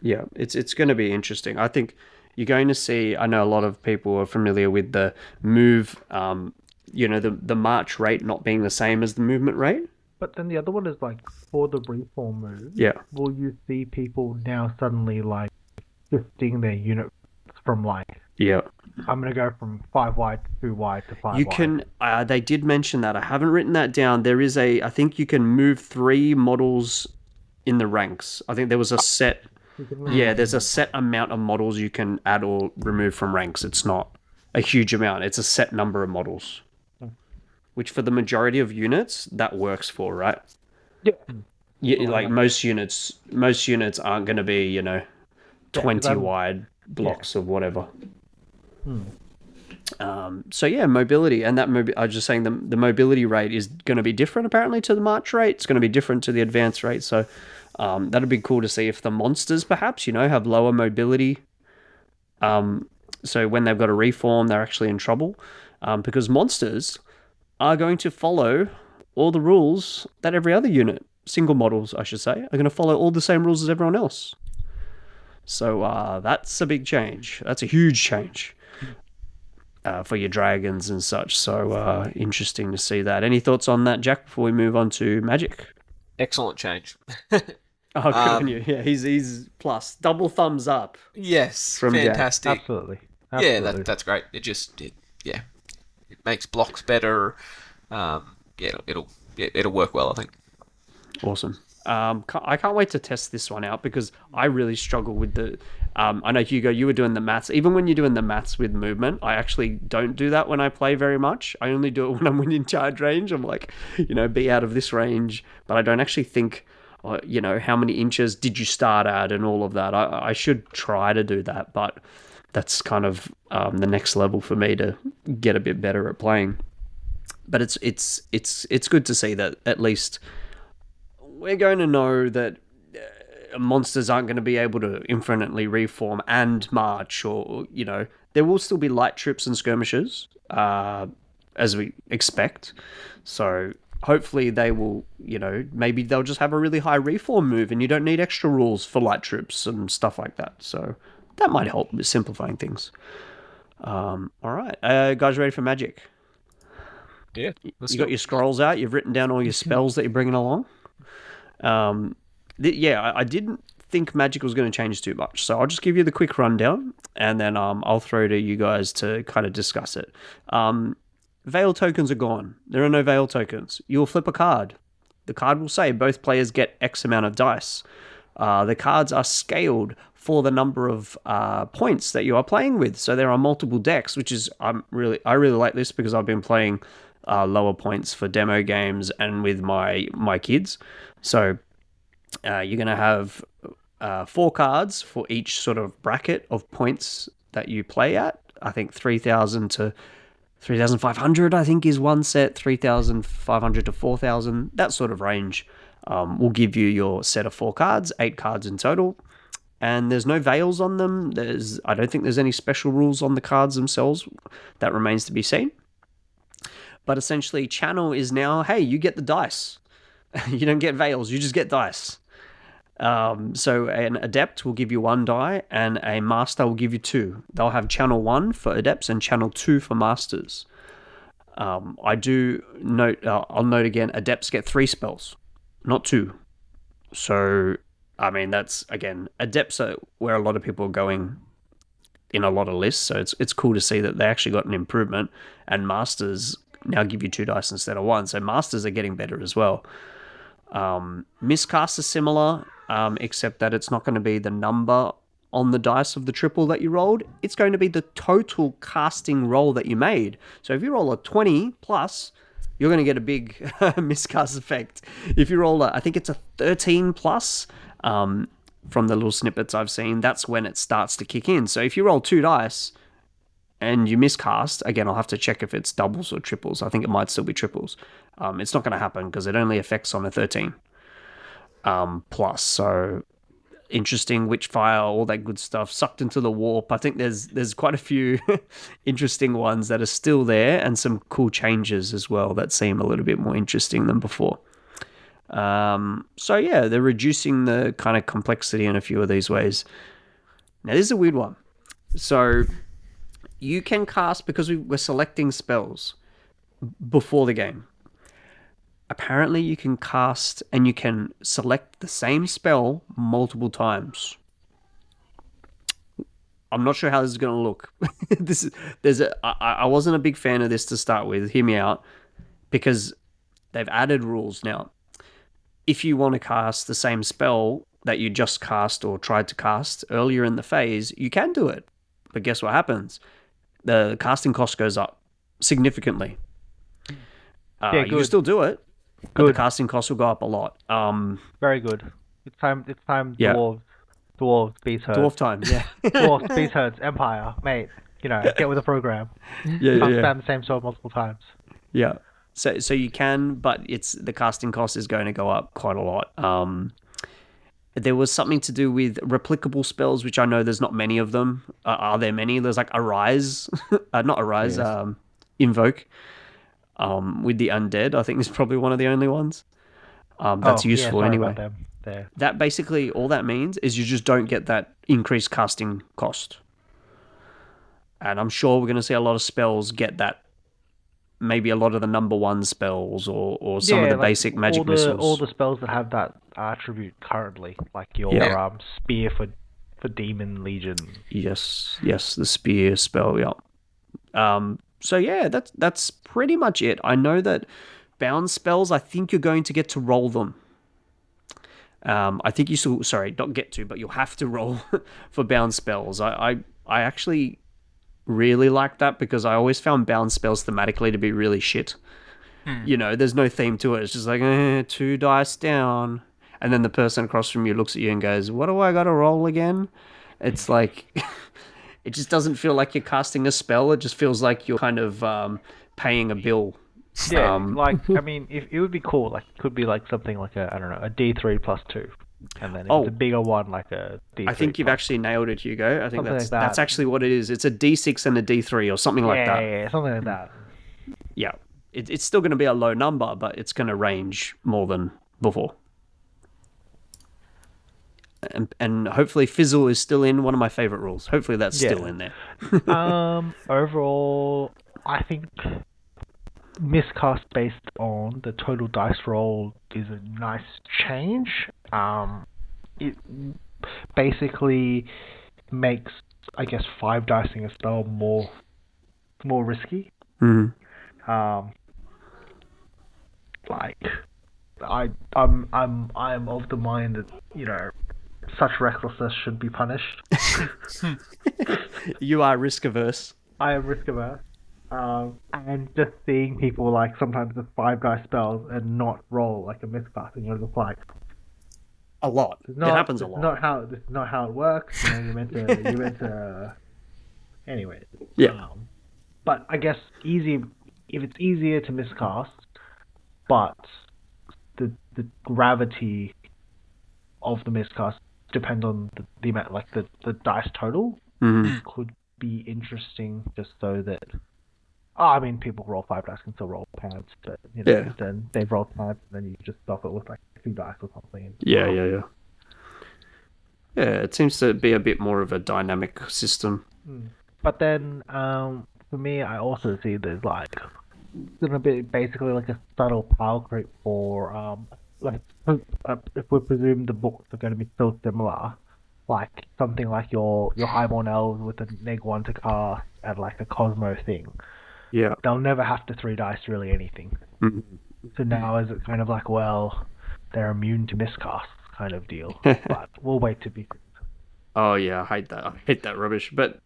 Yeah, it's going to be interesting. I think you're going to see, I know a lot of people are familiar with the move, the march rate not being the same as the movement rate. But then the other one is like, for the reform move, will you see people now suddenly like shifting their units from like, I'm going to go from 5 wide to 2 wide to 5 you wide. can, they did mention that. I haven't written that down. There is I think you can move 3 models in the ranks. I think there was a set... there's a set amount of models you can add or remove from ranks. It's not a huge amount. It's a set number of models. Which for the majority of units, that works for, right? Yeah, like most units aren't going to be, 20 wide blocks of whatever. So yeah, mobility. And that I was just saying the mobility rate is going to be different apparently to the march rate. It's going to be different to the advance rate. So that'd be cool to see if the monsters perhaps, have lower mobility. So when they've got a reform, they're actually in trouble. Because monsters are going to follow all the rules that every other unit, single models, I should say, are going to follow all the same rules as everyone else. So that's a big change. That's a huge change for your dragons and such. So interesting to see that. Any thoughts on that, Jack, before we move on to Magic? Excellent change. Oh, good on you. Yeah, he's plus. Double thumbs up. Yes, From fantastic. Absolutely. Yeah, that's great. It makes blocks better. It'll work well, I think. Awesome. I can't wait to test this one out because I really struggle with the... I know, Hugo, you were doing the maths. Even when you're doing the maths with movement, I actually don't do that when I play very much. I only do it when I'm within charge range. I'm like, be out of this range. But I don't actually think, how many inches did you start at and all of that. I should try to do that. But that's kind of the next level for me to get a bit better at playing. But it's good to see that at least we're going to know that monsters aren't going to be able to infinitely reform and march, or there will still be light trips and skirmishes as we expect. So hopefully they will, maybe they'll just have a really high reform move and you don't need extra rules for light troops and stuff like that. So that might help with simplifying things. All right. Guys, ready for Magic? Yeah. You got your scrolls out. You've written down all your spells that you're bringing along. I didn't think Magic was going to change too much. So I'll just give you the quick rundown and then I'll throw to you guys to kind of discuss it. Veil tokens are gone. There are no Veil tokens. You'll flip a card. The card will say both players get X amount of dice. The cards are scaled for the number of points that you are playing with. So there are multiple decks, which is I really like this because I've been playing lower points for demo games and with my kids. So you're going to have 4 cards for each sort of bracket of points that you play at. I think 3,000 to 3,500, I think, is one set. 3,500 to 4,000, that sort of range will give you your set of 4 cards, 8 cards in total. And there's no veils on them. I don't think there's any special rules on the cards themselves. That remains to be seen. But essentially, Channel is now, hey, you get the dice. You don't get veils, you just get dice. So an Adept will give you 1 die and a Master will give you 2. They'll have Channel 1 for Adepts and Channel 2 for Masters. I do note, I'll note again, Adepts get 3 spells, not 2. So, I mean, that's, again, Adepts are where a lot of people are going in a lot of lists, so it's cool to see that they actually got an improvement, and Masters now give you 2 dice instead of 1, so Masters are getting better as well. Miscast is similar, except that it's not going to be the number on the dice of the triple that you rolled. It's going to be the total casting roll that you made. So if you roll a 20 plus, you're going to get a big miscast effect. If you roll I think it's a 13 plus, from the little snippets I've seen, that's when it starts to kick in. So if you roll 2 dice and you miscast, again, I'll have to check if it's doubles or triples. I think it might still be triples. It's not going to happen because it only affects on a 13 plus. So interesting, Witchfire, all that good stuff. Sucked into the Warp. I think there's quite a few interesting ones that are still there and some cool changes as well that seem a little bit more interesting than before. So yeah, they're reducing the kind of complexity in a few of these ways. Now this is a weird one. So you can cast, because we're selecting spells before the game. Apparently you can cast and you can select the same spell multiple times. I'm not sure how this is going to look. I wasn't a big fan of this to start with. Hear me out. Because they've added rules now. If you want to cast the same spell that you just cast or tried to cast earlier in the phase, you can do it. But guess what happens? The casting cost goes up significantly. You can still do it, but the casting cost will go up a lot. Very good. It's time. Yeah. Dwarves, Beast Herds. Dwarf time, yeah. Dwarves, Beast Herds, Empire, mate. Get with the program. Yeah. Can't spam the same sword multiple times. Yeah. So you can, but the casting cost is going to go up quite a lot. There was something to do with replicable spells, which I know there's not many of them. Are there many? There's like Arise, not Arise, yes. Invoke, with the undead. I think is probably one of the only ones. That's useful anyway. That basically, all that means is you just don't get that increased casting cost. And I'm sure we're going to see a lot of spells get that. Maybe a lot of the number 1 spells or some of the basic magic missiles. All the spells that have that attribute currently, like your spear for Demon Legion. Yes, the spear spell, yeah. So yeah, that's pretty much it. I know that bound spells, I think you're going to get to roll them. I think you still, not get to, but you'll have to roll for bound spells. I actually really like that because I always found bound spells thematically to be really shit. There's no theme to it. It's just like 2 dice down, and then the person across from you looks at you and goes, "What do I got to roll again?" It's like It just doesn't feel like you're casting a spell. It just feels like you're kind of paying a bill. Yeah, I mean, if it would be cool, like it could be like something like a, I don't know, a D3 plus 2. And then if it's a bigger one, like a D3. I think you've actually nailed it, Hugo. I think Something that's like that. that's actually what it is. It's a D6 and a D3 or something like that. Yeah, something like that. Yeah. It's still going to be a low number, but it's going to range more than before. And hopefully Fizzle is still in. One of my favorite rules. Hopefully that's still in there. Overall, I think miscast based on the total dice roll is a nice change. It basically makes, I guess, 5 dicing a spell more risky. Mm-hmm. I'm of the mind that, you know, such recklessness should be punished. You are risk averse. I am risk averse. And just seeing people like sometimes just 5 dice spells and not roll like a miscast, and you're just like, A lot. It happens a lot. This is not how it works. You know, you're meant to. Anyway. Yeah. But I guess if it's easier to miscast, but the gravity of the miscast depends on the amount, like the dice total, could be interesting, just so that. I mean, people roll 5 dice can still roll pants, but you know, then they've rolled pants, and then you just stop it with like 2 dice or something. Yeah. Yeah, it seems to be a bit more of a dynamic system. But then, for me, I also see there's like gonna be basically like a subtle power creep for if we presume the books are going to be so similar, like something like your Highborn Elves with a -1 to cast and like a Cosmo thing. Yeah. They'll never have to 3 dice really anything. So now is it kind of like, well, they're immune to miscasts kind of deal. But we'll wait to be. Oh yeah, I hate that. I hate that rubbish. But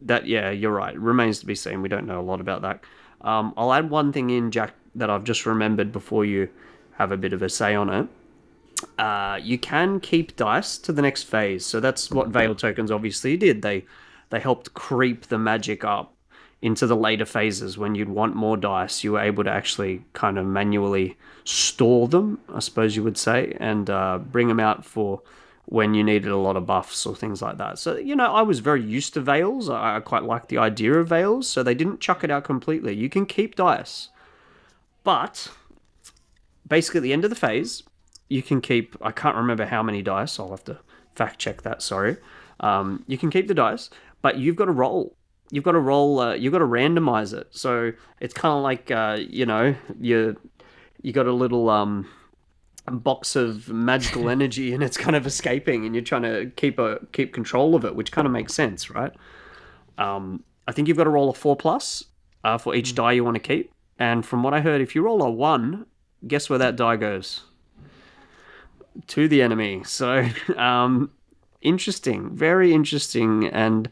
that, yeah, you're right. It remains to be seen. We don't know a lot about that. I'll add one thing in, Jack, that I've just remembered before you have a bit of a say on it. You can keep dice to the next phase. So that's what Veil tokens obviously did. They helped creep the magic up into the later phases. When you'd want more dice, you were able to actually kind of manually store them, I suppose you would say, and bring them out for when you needed a lot of buffs or things like that. So, you know, I was very used to Veils. I quite liked the idea of Veils, so they didn't chuck it out completely. You can keep dice. But basically at the end of the phase, you can keep, I can't remember how many dice, I'll have to fact check that, sorry. You can keep the dice, but you've got to roll. You've got to roll, you've got to randomize it. So it's kind of like, you know, you got a little box of magical energy and it's kind of escaping and you're trying to keep control of it, which kind of makes sense, right? I think you've got to roll a 4+ for each die you want to keep. And from what I heard, if you roll a 1, guess where that die goes? To the enemy. So, interesting. Very interesting. And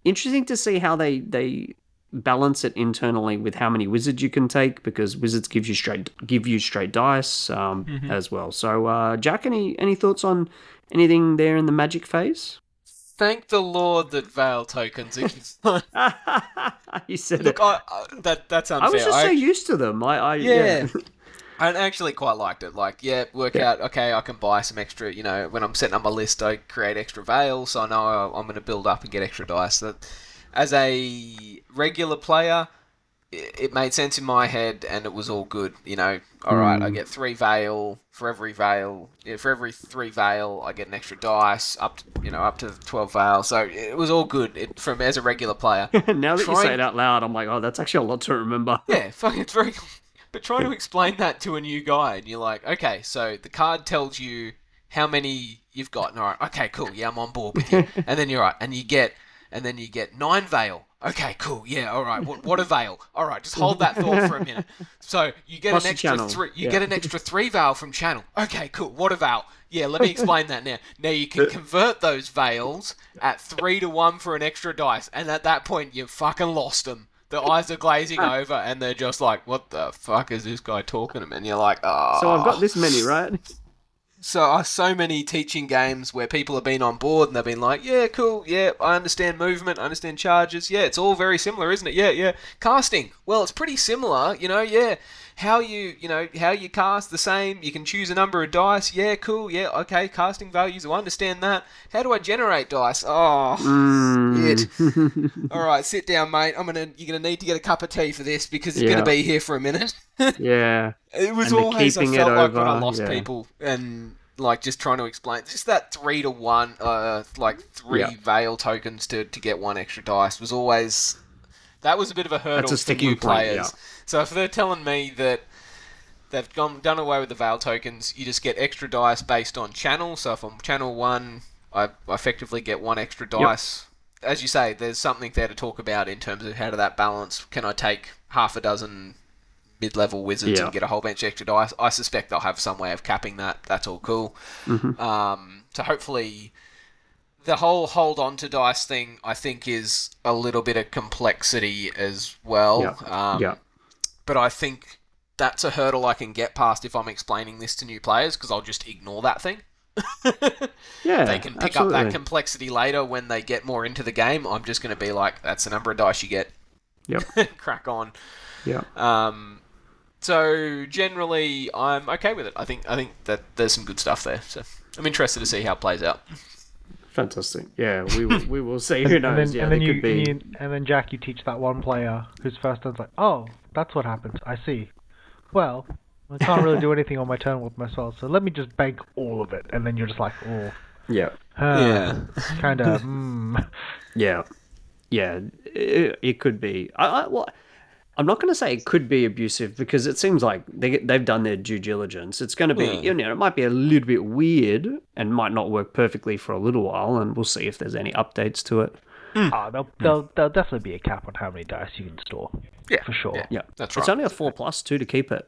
interesting to see how they balance it internally with how many wizards you can take, because wizards give you straight dice as well. So, Jack, any thoughts on anything there in the magic phase? Thank the Lord that Veil tokens are You said Look, that's unfair. I was just so used to them. Yeah. I actually quite liked it. Like, out, okay, I can buy some extra, you know, when I'm setting up my list, I create extra Veils, so I know I'm going to build up and get extra dice. That, as a regular player, it made sense in my head, and it was all good, you know. Alright, I get 3 Veil, for every 3 Veil, I get an extra dice, up to 12 Veil, so it was all good as a regular player. Now that you say it out loud, I'm like, oh, that's actually a lot to remember. Yeah, fucking, it's very... But trying to explain that to a new guy, and you're like, okay, so the card tells you how many you've got, and alright, okay, cool, yeah, I'm on board with you. And then you're right, and then you get 9 Veil. Okay, cool, yeah, alright, what a Veil. Alright, just hold that thought for a minute. So you get an extra 3, get an extra 3 Veil from Channel. Okay, cool, what a Veil. Yeah, let me explain that now. Now you can convert those Veils at 3-1 for an extra dice, and at that point you've fucking lost them. The eyes are glazing over, and they're just like, what the fuck is this guy talking about? And you're like, oh. So I've got this many, right? so many teaching games where people have been on board and they've been like, yeah, cool, yeah, I understand movement, I understand charges, yeah, it's all very similar, isn't it? Yeah, yeah. Casting, well, it's pretty similar, yeah. How you cast the same, you can choose a number of dice, yeah, cool, yeah, okay, casting values, I understand that. How do I generate dice? Oh, shit. All right, sit down, mate. You're gonna need to get a cup of tea for this because you're gonna be here for a minute. Yeah. It was And the always, I keeping felt it like when I over, lost yeah. people and like just trying to explain, just that 3-to-1, like three Yeah. Veil tokens to get one extra dice was always, that was a bit of a hurdle That's a for sticking new point, players. yeah. So if they're telling me that they've done away with the Veil tokens, you just get extra dice based on channel. So if I'm channel 1, I effectively get one extra dice. As you say, there's something there to talk about in terms of how to that balance. Can I take half a dozen mid-level wizards and get a whole bunch of extra dice? I suspect they'll have some way of capping that. That's all cool. So hopefully the whole hold on to dice thing, I think, is a little bit of complexity as well. But I think that's a hurdle I can get past if I'm explaining this to new players, because I'll just ignore that thing. Yeah, they can pick up that complexity later when they get more into the game. I'm just going to be like, that's the number of dice you get. Yep. Crack on. Yeah. So generally, I'm okay with it. I think that there's some good stuff there. So I'm interested to see how it plays out. Fantastic. Yeah, we will see. Who knows? And then Jack, you teach that one player whose first turn's like, oh, that's what happens. I see. Well, I can't really do anything on my turn with my spells, so let me just bank all of it. And then you're just like, oh. Yeah. Kind of, Yeah. Yeah. It could be. I'm not going to say it could be abusive, because it seems like they've done their due diligence. It's going to be, it might be a little bit weird and might not work perfectly for a little while, and we'll see if there's any updates to it. There'll definitely be a cap on how many dice you can store. Yeah, for sure. Yeah, that's right. It's only a 4+ too to keep it.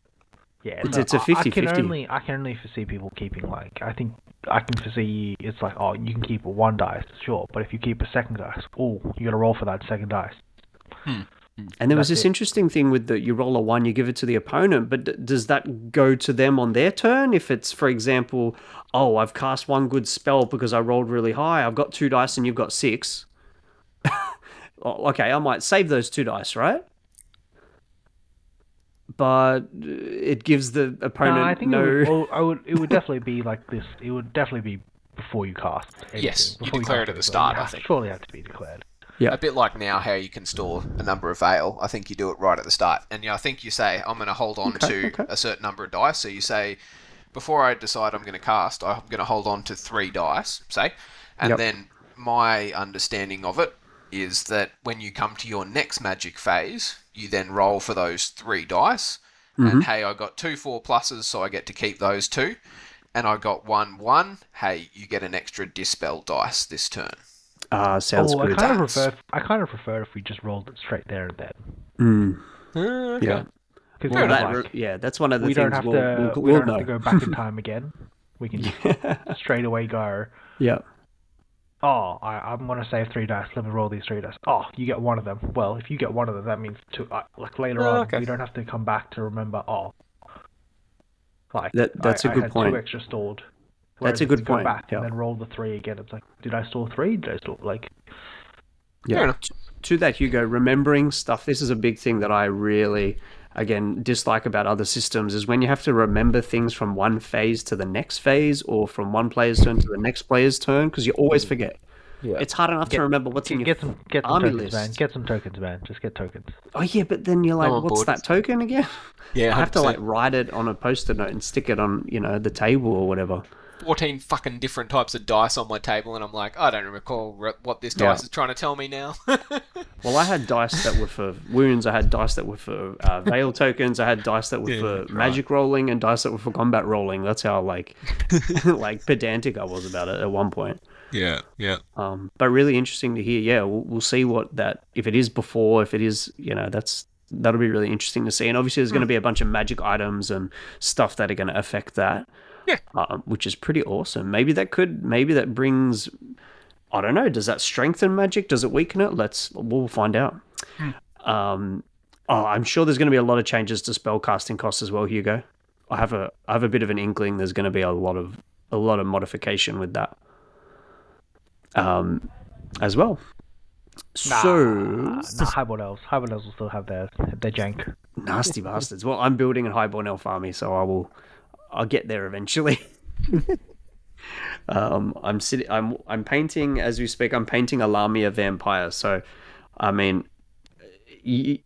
Yeah, it's a 50-50. I can only foresee people keeping, like, I think I can foresee it's like, oh, you can keep a 1 dice, sure, but if you keep a second dice, you got to roll for that second dice. And there was this interesting thing with you roll a 1, you give it to the opponent, but does that go to them on their turn? If it's, for example, oh, I've cast 1 good spell because I rolled really high, I've got 2 dice and you've got 6. Okay, I might save those 2 dice, right? But it gives the opponent I think it would definitely be like this. It would definitely be before you cast anything. Yes, you Before declare it at the start, I think. Surely have to be declared. Yeah. A bit like now how you can store a number of Veil. I think you do it right at the start. And I think you say, I'm going to hold on to a certain number of dice. So you say, before I decide I'm going to cast, I'm going to hold on to 3 dice, say. And then my understanding of it is that when you come to your next magic phase, you then roll for those 3 dice. And hey, I got 2 4+, so I get to keep those 2. And I got 1 1. Hey, you get an extra dispel dice this turn. Sounds good. I kind of prefer if we just rolled it straight there and then. Okay. Yeah. That's one of the we things don't have to. We don't have to go back in time again. We can just straight away go. Yeah. Oh, I'm gonna save 3 dice. Let me roll these 3 dice. Oh, you get 1 of them. Well, if you get 1 of them, that means 2. Like later on, we don't have to come back to remember. Oh, like that's a good had point. 2 extra stored. That's a good point. Go back and then roll the 3 again. It's like, did I store 3? Did I store like? Yeah. To that, Hugo, remembering stuff. This is a big thing that I really, again, dislike about other systems, is when you have to remember things from one phase to the next phase, or from one player's turn to the next player's turn, because you always forget. Yeah. It's hard enough to remember what's in your army tokens, list. Man. Get some tokens, man. Just get tokens. Oh yeah, but then you're like, what's that token again? Yeah, 100%. I have to write it on a post-it note and stick it on the table or whatever. 14 fucking different types of dice on my table, and I'm like, I don't recall what this dice is trying to tell me now. Well, I had dice that were for wounds, I had dice that were for Veil tokens, I had dice that were for magic rolling, and dice that were for combat rolling. That's how like pedantic I was about it at one point. Yeah. But really interesting to hear. Yeah, we'll see what that, if it is before, if it is, that'll be really interesting to see. And obviously there's going to be a bunch of magic items and stuff that are going to affect that. Yeah. Which is pretty awesome. Maybe that brings, I don't know, does that strengthen magic? Does it weaken it? We'll find out. I'm sure there's going to be a lot of changes to spell casting costs as well, Hugo. I have a bit of an inkling there's going to be a lot of a lot of modification with that as well. So Highborn Elves. Highborn Elves will still have their jank. nasty bastards. Well, I'm building a Highborn Elf army, so I'll get there eventually. I'm painting as we speak. I'm painting a Lamia vampire. So, I mean,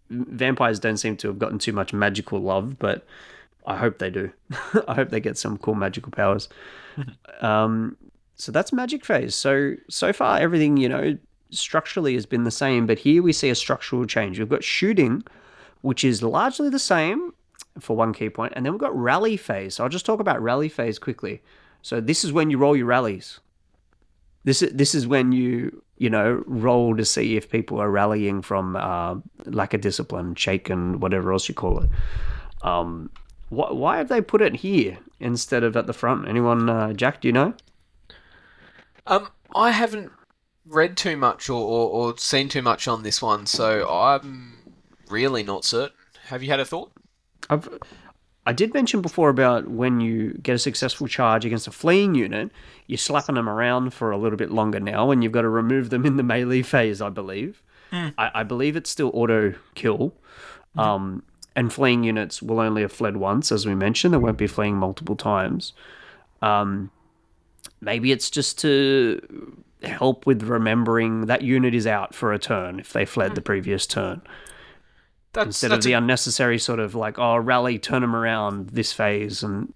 vampires don't seem to have gotten too much magical love, but I hope they do. I hope they get some cool magical powers. So that's magic phase. So far everything, structurally has been the same, but here we see a structural change. We've got shooting, which is largely the same for one key point, and then we've got rally phase. So I'll just talk about rally phase quickly. So this is when you roll your rallies. This is when you roll to see if people are rallying from lack of discipline, shaken, whatever else you call it. Why have they put it here instead of at the front? Anyone, Jack, do you know? I haven't read too much or seen too much on this one, so I'm really not certain. Have you had a thought? I did mention before about when you get a successful charge against a fleeing unit, you're slapping them around for a little bit longer now, and you've got to remove them in the melee phase, I believe. I believe it's still auto kill. And fleeing units will only have fled once, as we mentioned. They won't be fleeing multiple times. Maybe it's just to help with remembering that unit is out for a turn if they fled the previous turn. Instead of the unnecessary sort of like, rally, turn them around this phase. And,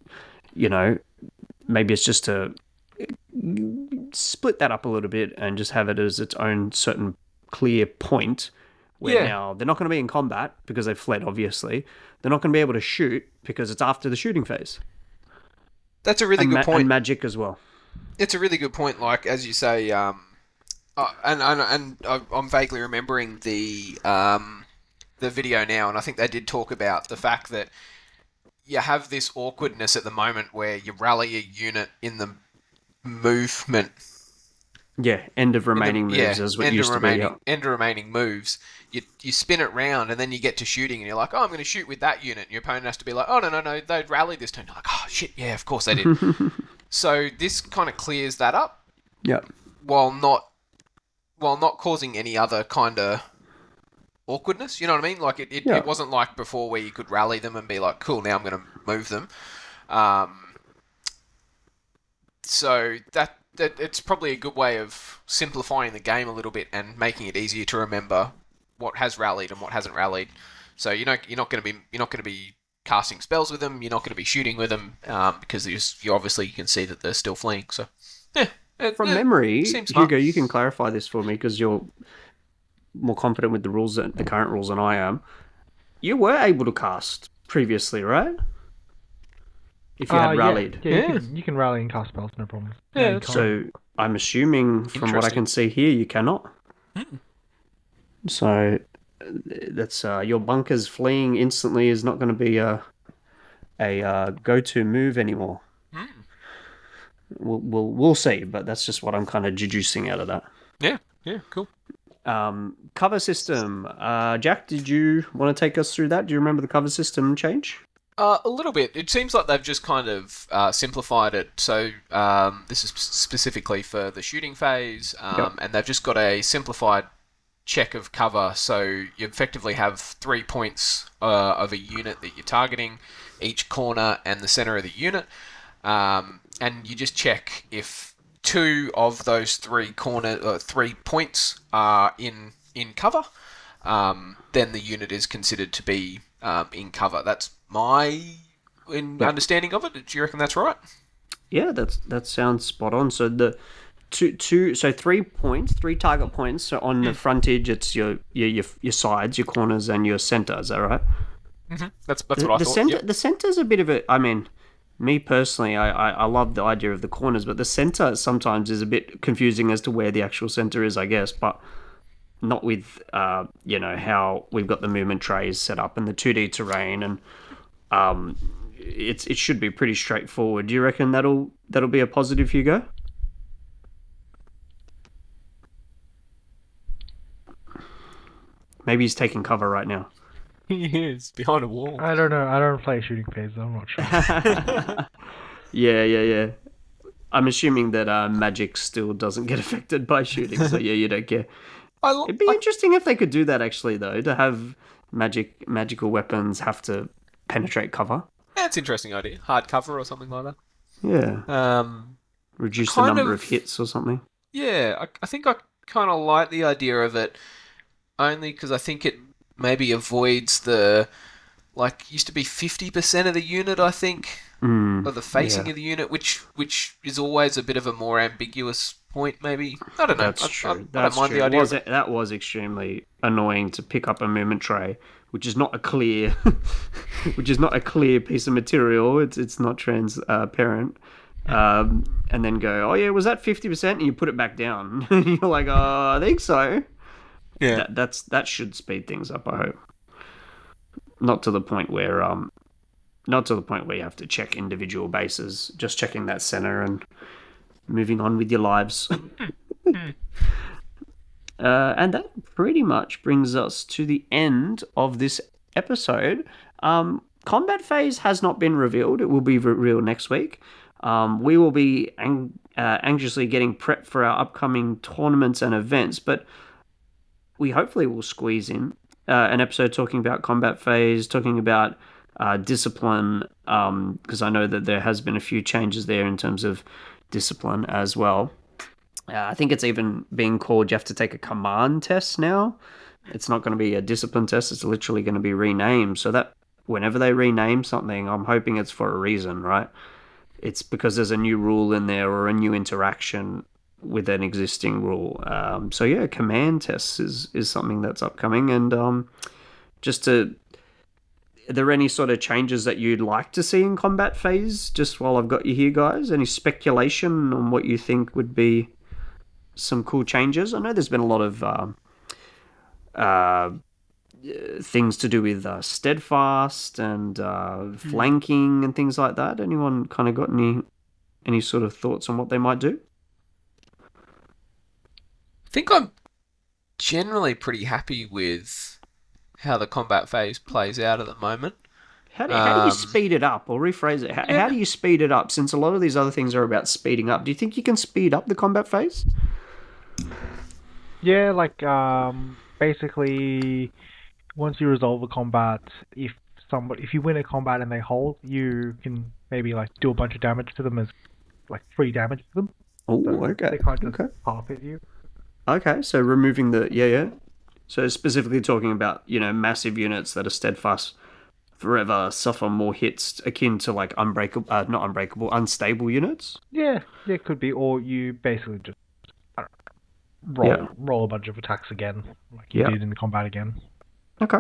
maybe it's just to split that up a little bit and just have it as its own certain clear point where now they're not going to be in combat because they've fled, obviously. They're not going to be able to shoot because it's after the shooting phase. That's a really good point. And magic as well. It's a really good point. Like, as you say, and I'm vaguely remembering the video now, and I think they did talk about the fact that you have this awkwardness at the moment where you rally a unit in the movement. Yeah, end of remaining moves is what used to be. End of remaining moves. You spin it round, and then you get to shooting, and you're like, I'm going to shoot with that unit. And your opponent has to be like, oh, no, they'd rally this turn. You're like, oh, shit, yeah, of course they did. So this kind of clears that up. Yeah. While not causing any other kind of awkwardness, you know what I mean? Like it wasn't like before where you could rally them and be like, cool, now I'm going to move them. So that it's probably a good way of simplifying the game a little bit and making it easier to remember what has rallied and what hasn't rallied. So you're not going to be casting spells with them. You're not going to be shooting with them because you obviously can see that they're still fleeing. So from memory, Hugo, you can clarify this for me because you're more confident with the current rules than I am. You were able to cast previously, right? If you had rallied. Yeah. You can rally and cast spells, no problem. Yeah. So I'm assuming from what I can see here, you cannot. So that's your bunkers fleeing instantly is not going to be a go-to move anymore. We'll see, but that's just what I'm kind of deducing out of that. Yeah, cool. Cover system. Jack, did you want to take us through that? Do you remember the cover system change? A little bit. It seems like they've just kind of simplified it. So this is specifically for the shooting phase, and they've just got a simplified check of cover. So you effectively have 3 points of a unit that you're targeting, each corner and the center of the unit, and you just check if 2 of those 3 points are in cover. Then the unit is considered to be in cover. That's my understanding of it. Do you reckon that's right? Yeah, that sounds spot on. So the so 3 points, 3 target points. So on the frontage, it's your sides, your corners, and your center. Is that right? Mm-hmm. That's what I thought. The center's a bit of a. I mean, me personally, I love the idea of the corners, but the center sometimes is a bit confusing as to where the actual center is, I guess. But not with how we've got the movement trays set up and the 2D terrain, and it should be pretty straightforward. Do you reckon that'll be a positive, Hugo? Maybe he's taking cover right now. He is behind a wall. I don't know. I don't play shooting phase. I'm not sure. Yeah. I'm assuming that magic still doesn't get affected by shooting, so yeah, you don't care. It'd be interesting if they could do that actually, though, to have magical weapons have to penetrate cover. That's an interesting idea. Hardcover or something like that. Yeah. Reduce the number of hits or something. Yeah, I think I kind of like the idea of it, only because I think it maybe avoids the, like, used to be 50% of the unit, I think, or the facing of the unit, which is always a bit of a more ambiguous point, maybe. I don't know. That's true. I don't mind the idea. That was extremely annoying to pick up a movement tray, which is not a clear, piece of material. It's not transparent. And then go, oh yeah, was that 50%? And you put it back down. And you're like, oh, I think so. Yeah. That should speed things up, I hope. Not to the point where you have to check individual bases, just checking that center and moving on with your lives. And that pretty much brings us to the end of this episode. Combat phase has not been revealed. It will be revealed next week. We will be anxiously getting prepped for our upcoming tournaments and events, but we hopefully will squeeze in an episode talking about combat phase, talking about discipline, because I know that there has been a few changes there in terms of discipline as well. I think it's even being called, you have to take a command test now. It's not going to be a discipline test. It's literally going to be renamed. So that whenever they rename something, I'm hoping it's for a reason, right? It's because there's a new rule in there or a new interaction with an existing rule. So yeah, command tests is something that's upcoming. And are there any sort of changes that you'd like to see in combat phase? Just while I've got you here, guys, any speculation on what you think would be some cool changes? I know there's been a lot of things to do with steadfast and flanking and things like that. Anyone kind of got any sort of thoughts on what they might do? I think I'm generally pretty happy with how the combat phase plays out at the moment. How do you speed it up, or rephrase it? How do you speed it up? Since a lot of these other things are about speeding up, do you think you can speed up the combat phase? Yeah, like basically, once you resolve a combat, if you win a combat and they hold, you can maybe like do a bunch of damage to them as like free damage to them. Oh, So okay. they can't just half hit you. Okay, so removing the yeah. So specifically talking about, massive units that are steadfast forever suffer more hits akin to like unstable units. Yeah, it could be, or you basically just roll a bunch of attacks again, like you did in the combat again. Okay,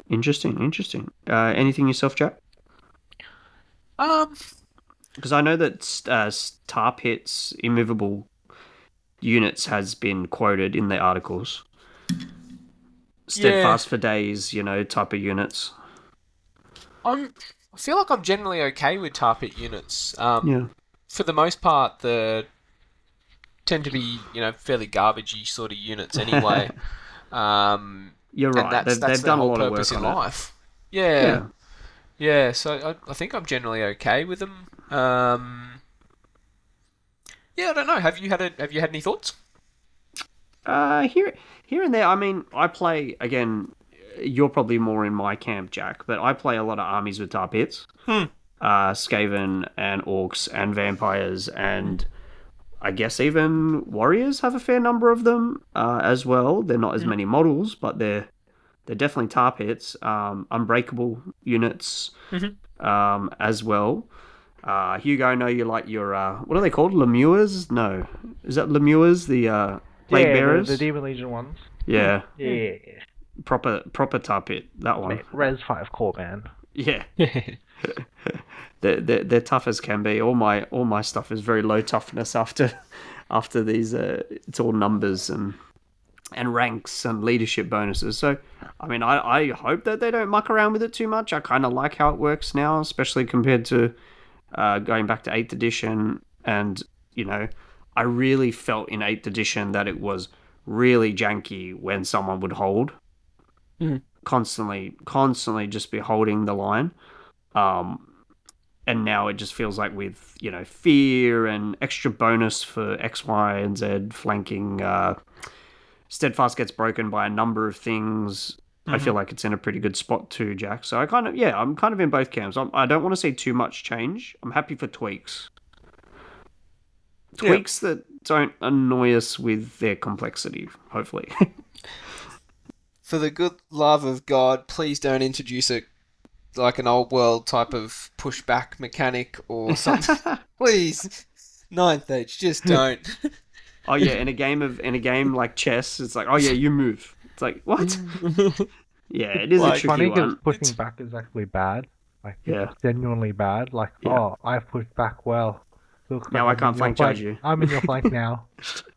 interesting. Anything yourself, Jack? Because I know that tar pits, immovable units has been quoted in the articles. Steadfast for days, type of units. I feel like I'm generally okay with tar pit units. For the most part, they tend to be, fairly garbagey sort of units anyway. You're right. They've done a lot of work in on life. Yeah. So I think I'm generally okay with them. I don't know. Have you had any thoughts? Here and there. I mean, I play again. You're probably more in my camp, Jack, but I play a lot of armies with tar pits. Skaven and orcs and vampires, and I guess even warriors have a fair number of them as well. They're not as many models, but they're definitely tar pits. Unbreakable units as well. Hugo, I know you like your what are they called? Lemures? No, is that lemures? The plague bearers, the Demon Legion ones. Yeah. Proper tar pit. That one. Mate, Res 5 core, man. Yeah. They're tough as can be. All my stuff is very low toughness after these. It's all numbers and ranks and leadership bonuses. So, I mean, I hope that they don't muck around with it too much. I kind of like how it works now, especially compared to going back to 8th edition. And, I really felt in 8th edition that it was really janky when someone would hold. Constantly just be holding the line. and now it just feels like with, you know, fear and extra bonus for X, Y, and Z flanking, Steadfast gets broken by a number of things. I feel like it's in a pretty good spot too, Jack. So I'm kind of in both camps. I don't want to see too much change. I'm happy for tweaks. Tweaks that don't annoy us with their complexity, hopefully. For the good love of God, please don't introduce like an old world type of pushback mechanic or something. Please, Ninth Age, just don't. Oh yeah, in a game like chess, it's like, oh yeah, you move. It's like, what? Yeah, it is a Like, tricky Funny because one. pushing back is actually bad. Like, Yeah. it's genuinely bad. Like, Yeah. oh, I've pushed back well. Look, Now I'm I can't in your flank charge you. I'm in your flank now.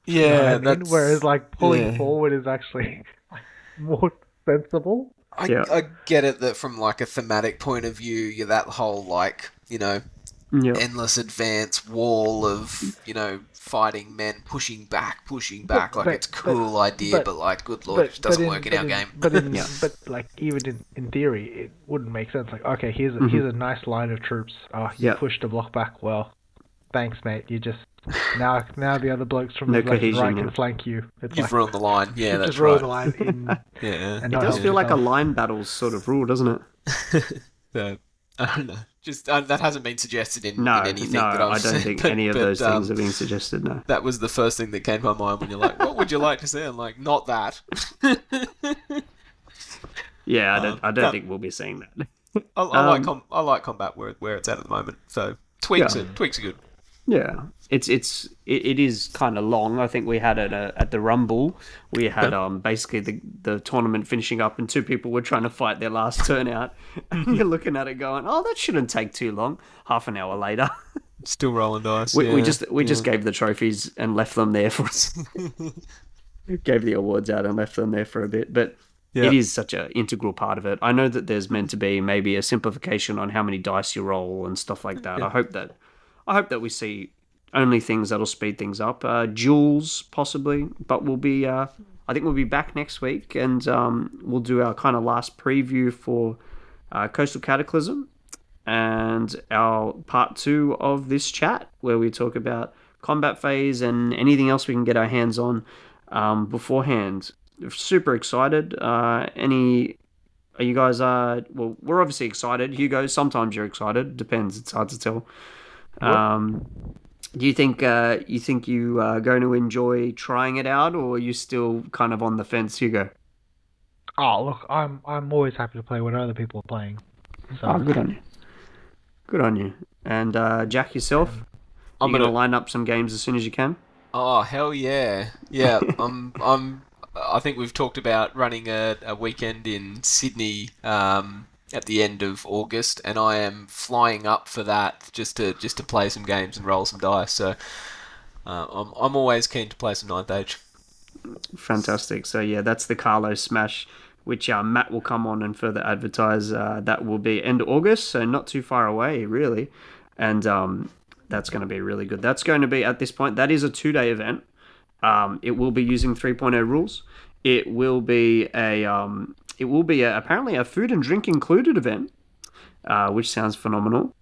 Yeah, You know what I mean? that's... Whereas, like, pulling yeah. forward is actually more sensible. Yeah. I get it that from like a thematic point of view, you're that whole like, you know, Yeah. endless advance wall of, you know, fighting men pushing back, like it's a cool idea, but like, good lord, it just doesn't work in our game. But like, even in theory, it wouldn't make sense. Like, okay, here's a nice line of troops. Oh, you Yeah. pushed a block back well. Thanks, mate. You just now the other blokes from No the left and right cohesion, can yeah. flank you. It's You've like, ruined the line. Yeah, you that's just ruined right. the line in. Yeah. And It not does help feel like a yourself. line battles sort of rule, doesn't it? So, I don't know. Just that hasn't been suggested in No, anything no, that I've I don't seen, think but- any of but, those things are being suggested, no. That was the first thing that came to my mind when you're like, what would you like to see? I'm like, not that. Yeah, I don't no. think we'll be seeing that. I like combat where it's at the moment. So tweaks Yeah. are good. Yeah, it is kind of long. I think we had it at the Rumble. We had basically the tournament finishing up, and two people were trying to fight their last turnout. And you're looking at it going, "Oh, that shouldn't take too long." Half an hour later, Still rolling dice. we just gave the trophies and left them there for gave the awards out and left them there for a bit. But it is such an integral part of it. I know that there's meant to be maybe a simplification on how many dice you roll and stuff like that. I hope that we see only things that'll speed things up. Duels, possibly, but I think we'll be back next week, and we'll do our kind of last preview for Coastal Cataclysm and our part 2 of this chat, where we talk about combat phase and anything else we can get our hands on beforehand. Super excited. Are you guys? Well, we're obviously excited. Hugo, sometimes you're excited. Depends. It's hard to tell. Do you think you are going to enjoy trying it out, or are you still kind of on the fence, Hugo? Oh, look, I'm always happy to play when other people are playing. So Oh, good on you. Good on you. And Jack, yourself, I'm going to gonna- line up some games as soon as you can? Oh hell yeah, yeah. I think we've talked about running a weekend in Sydney at the end of August, and I am flying up for that just to play some games and roll some dice. So I'm always keen to play some Ninth Age. Fantastic. So yeah, that's the Carlo Smash, which Matt will come on and further advertise. That will be end of August, so not too far away, really. And that's going to be really good. That's going to be, at this point, that is a 2-day event. It will be using 3.0 rules. It will be apparently a food and drink included event, which sounds phenomenal.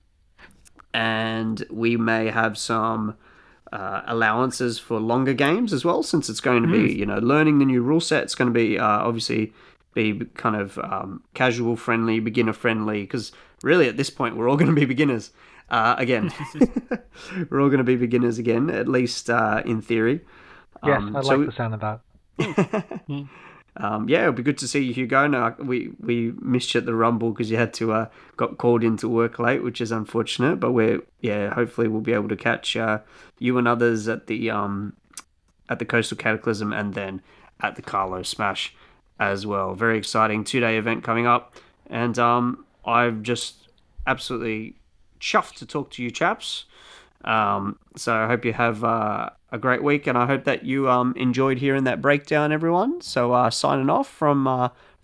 And we may have some allowances for longer games as well, since it's going to be, learning the new rule set. It's going to be obviously be kind of casual friendly, beginner friendly, because really at this point we're all going to be beginners again. We're all going to be beginners again, at least in theory. yes, I like the sound of that. Yeah, it'll be good to see you, Hugo. No, we missed you at the Rumble because you had to got called into work late, which is unfortunate. But hopefully we'll be able to catch you and others at the Coastal Cataclysm and then at the Carlo Smash as well. Very exciting 2-day event coming up, and I'm just absolutely chuffed to talk to you chaps. So I hope you have a great week, and I hope that you enjoyed hearing that breakdown, everyone. So signing off from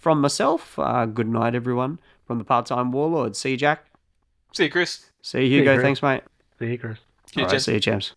myself. Good night, everyone, from the Part-Time Warlord. See you, Jack. See you, Chris. See you, Hugo. Chris. Thanks, mate. See you, Chris. Cheers, All right, gents. see you, champs.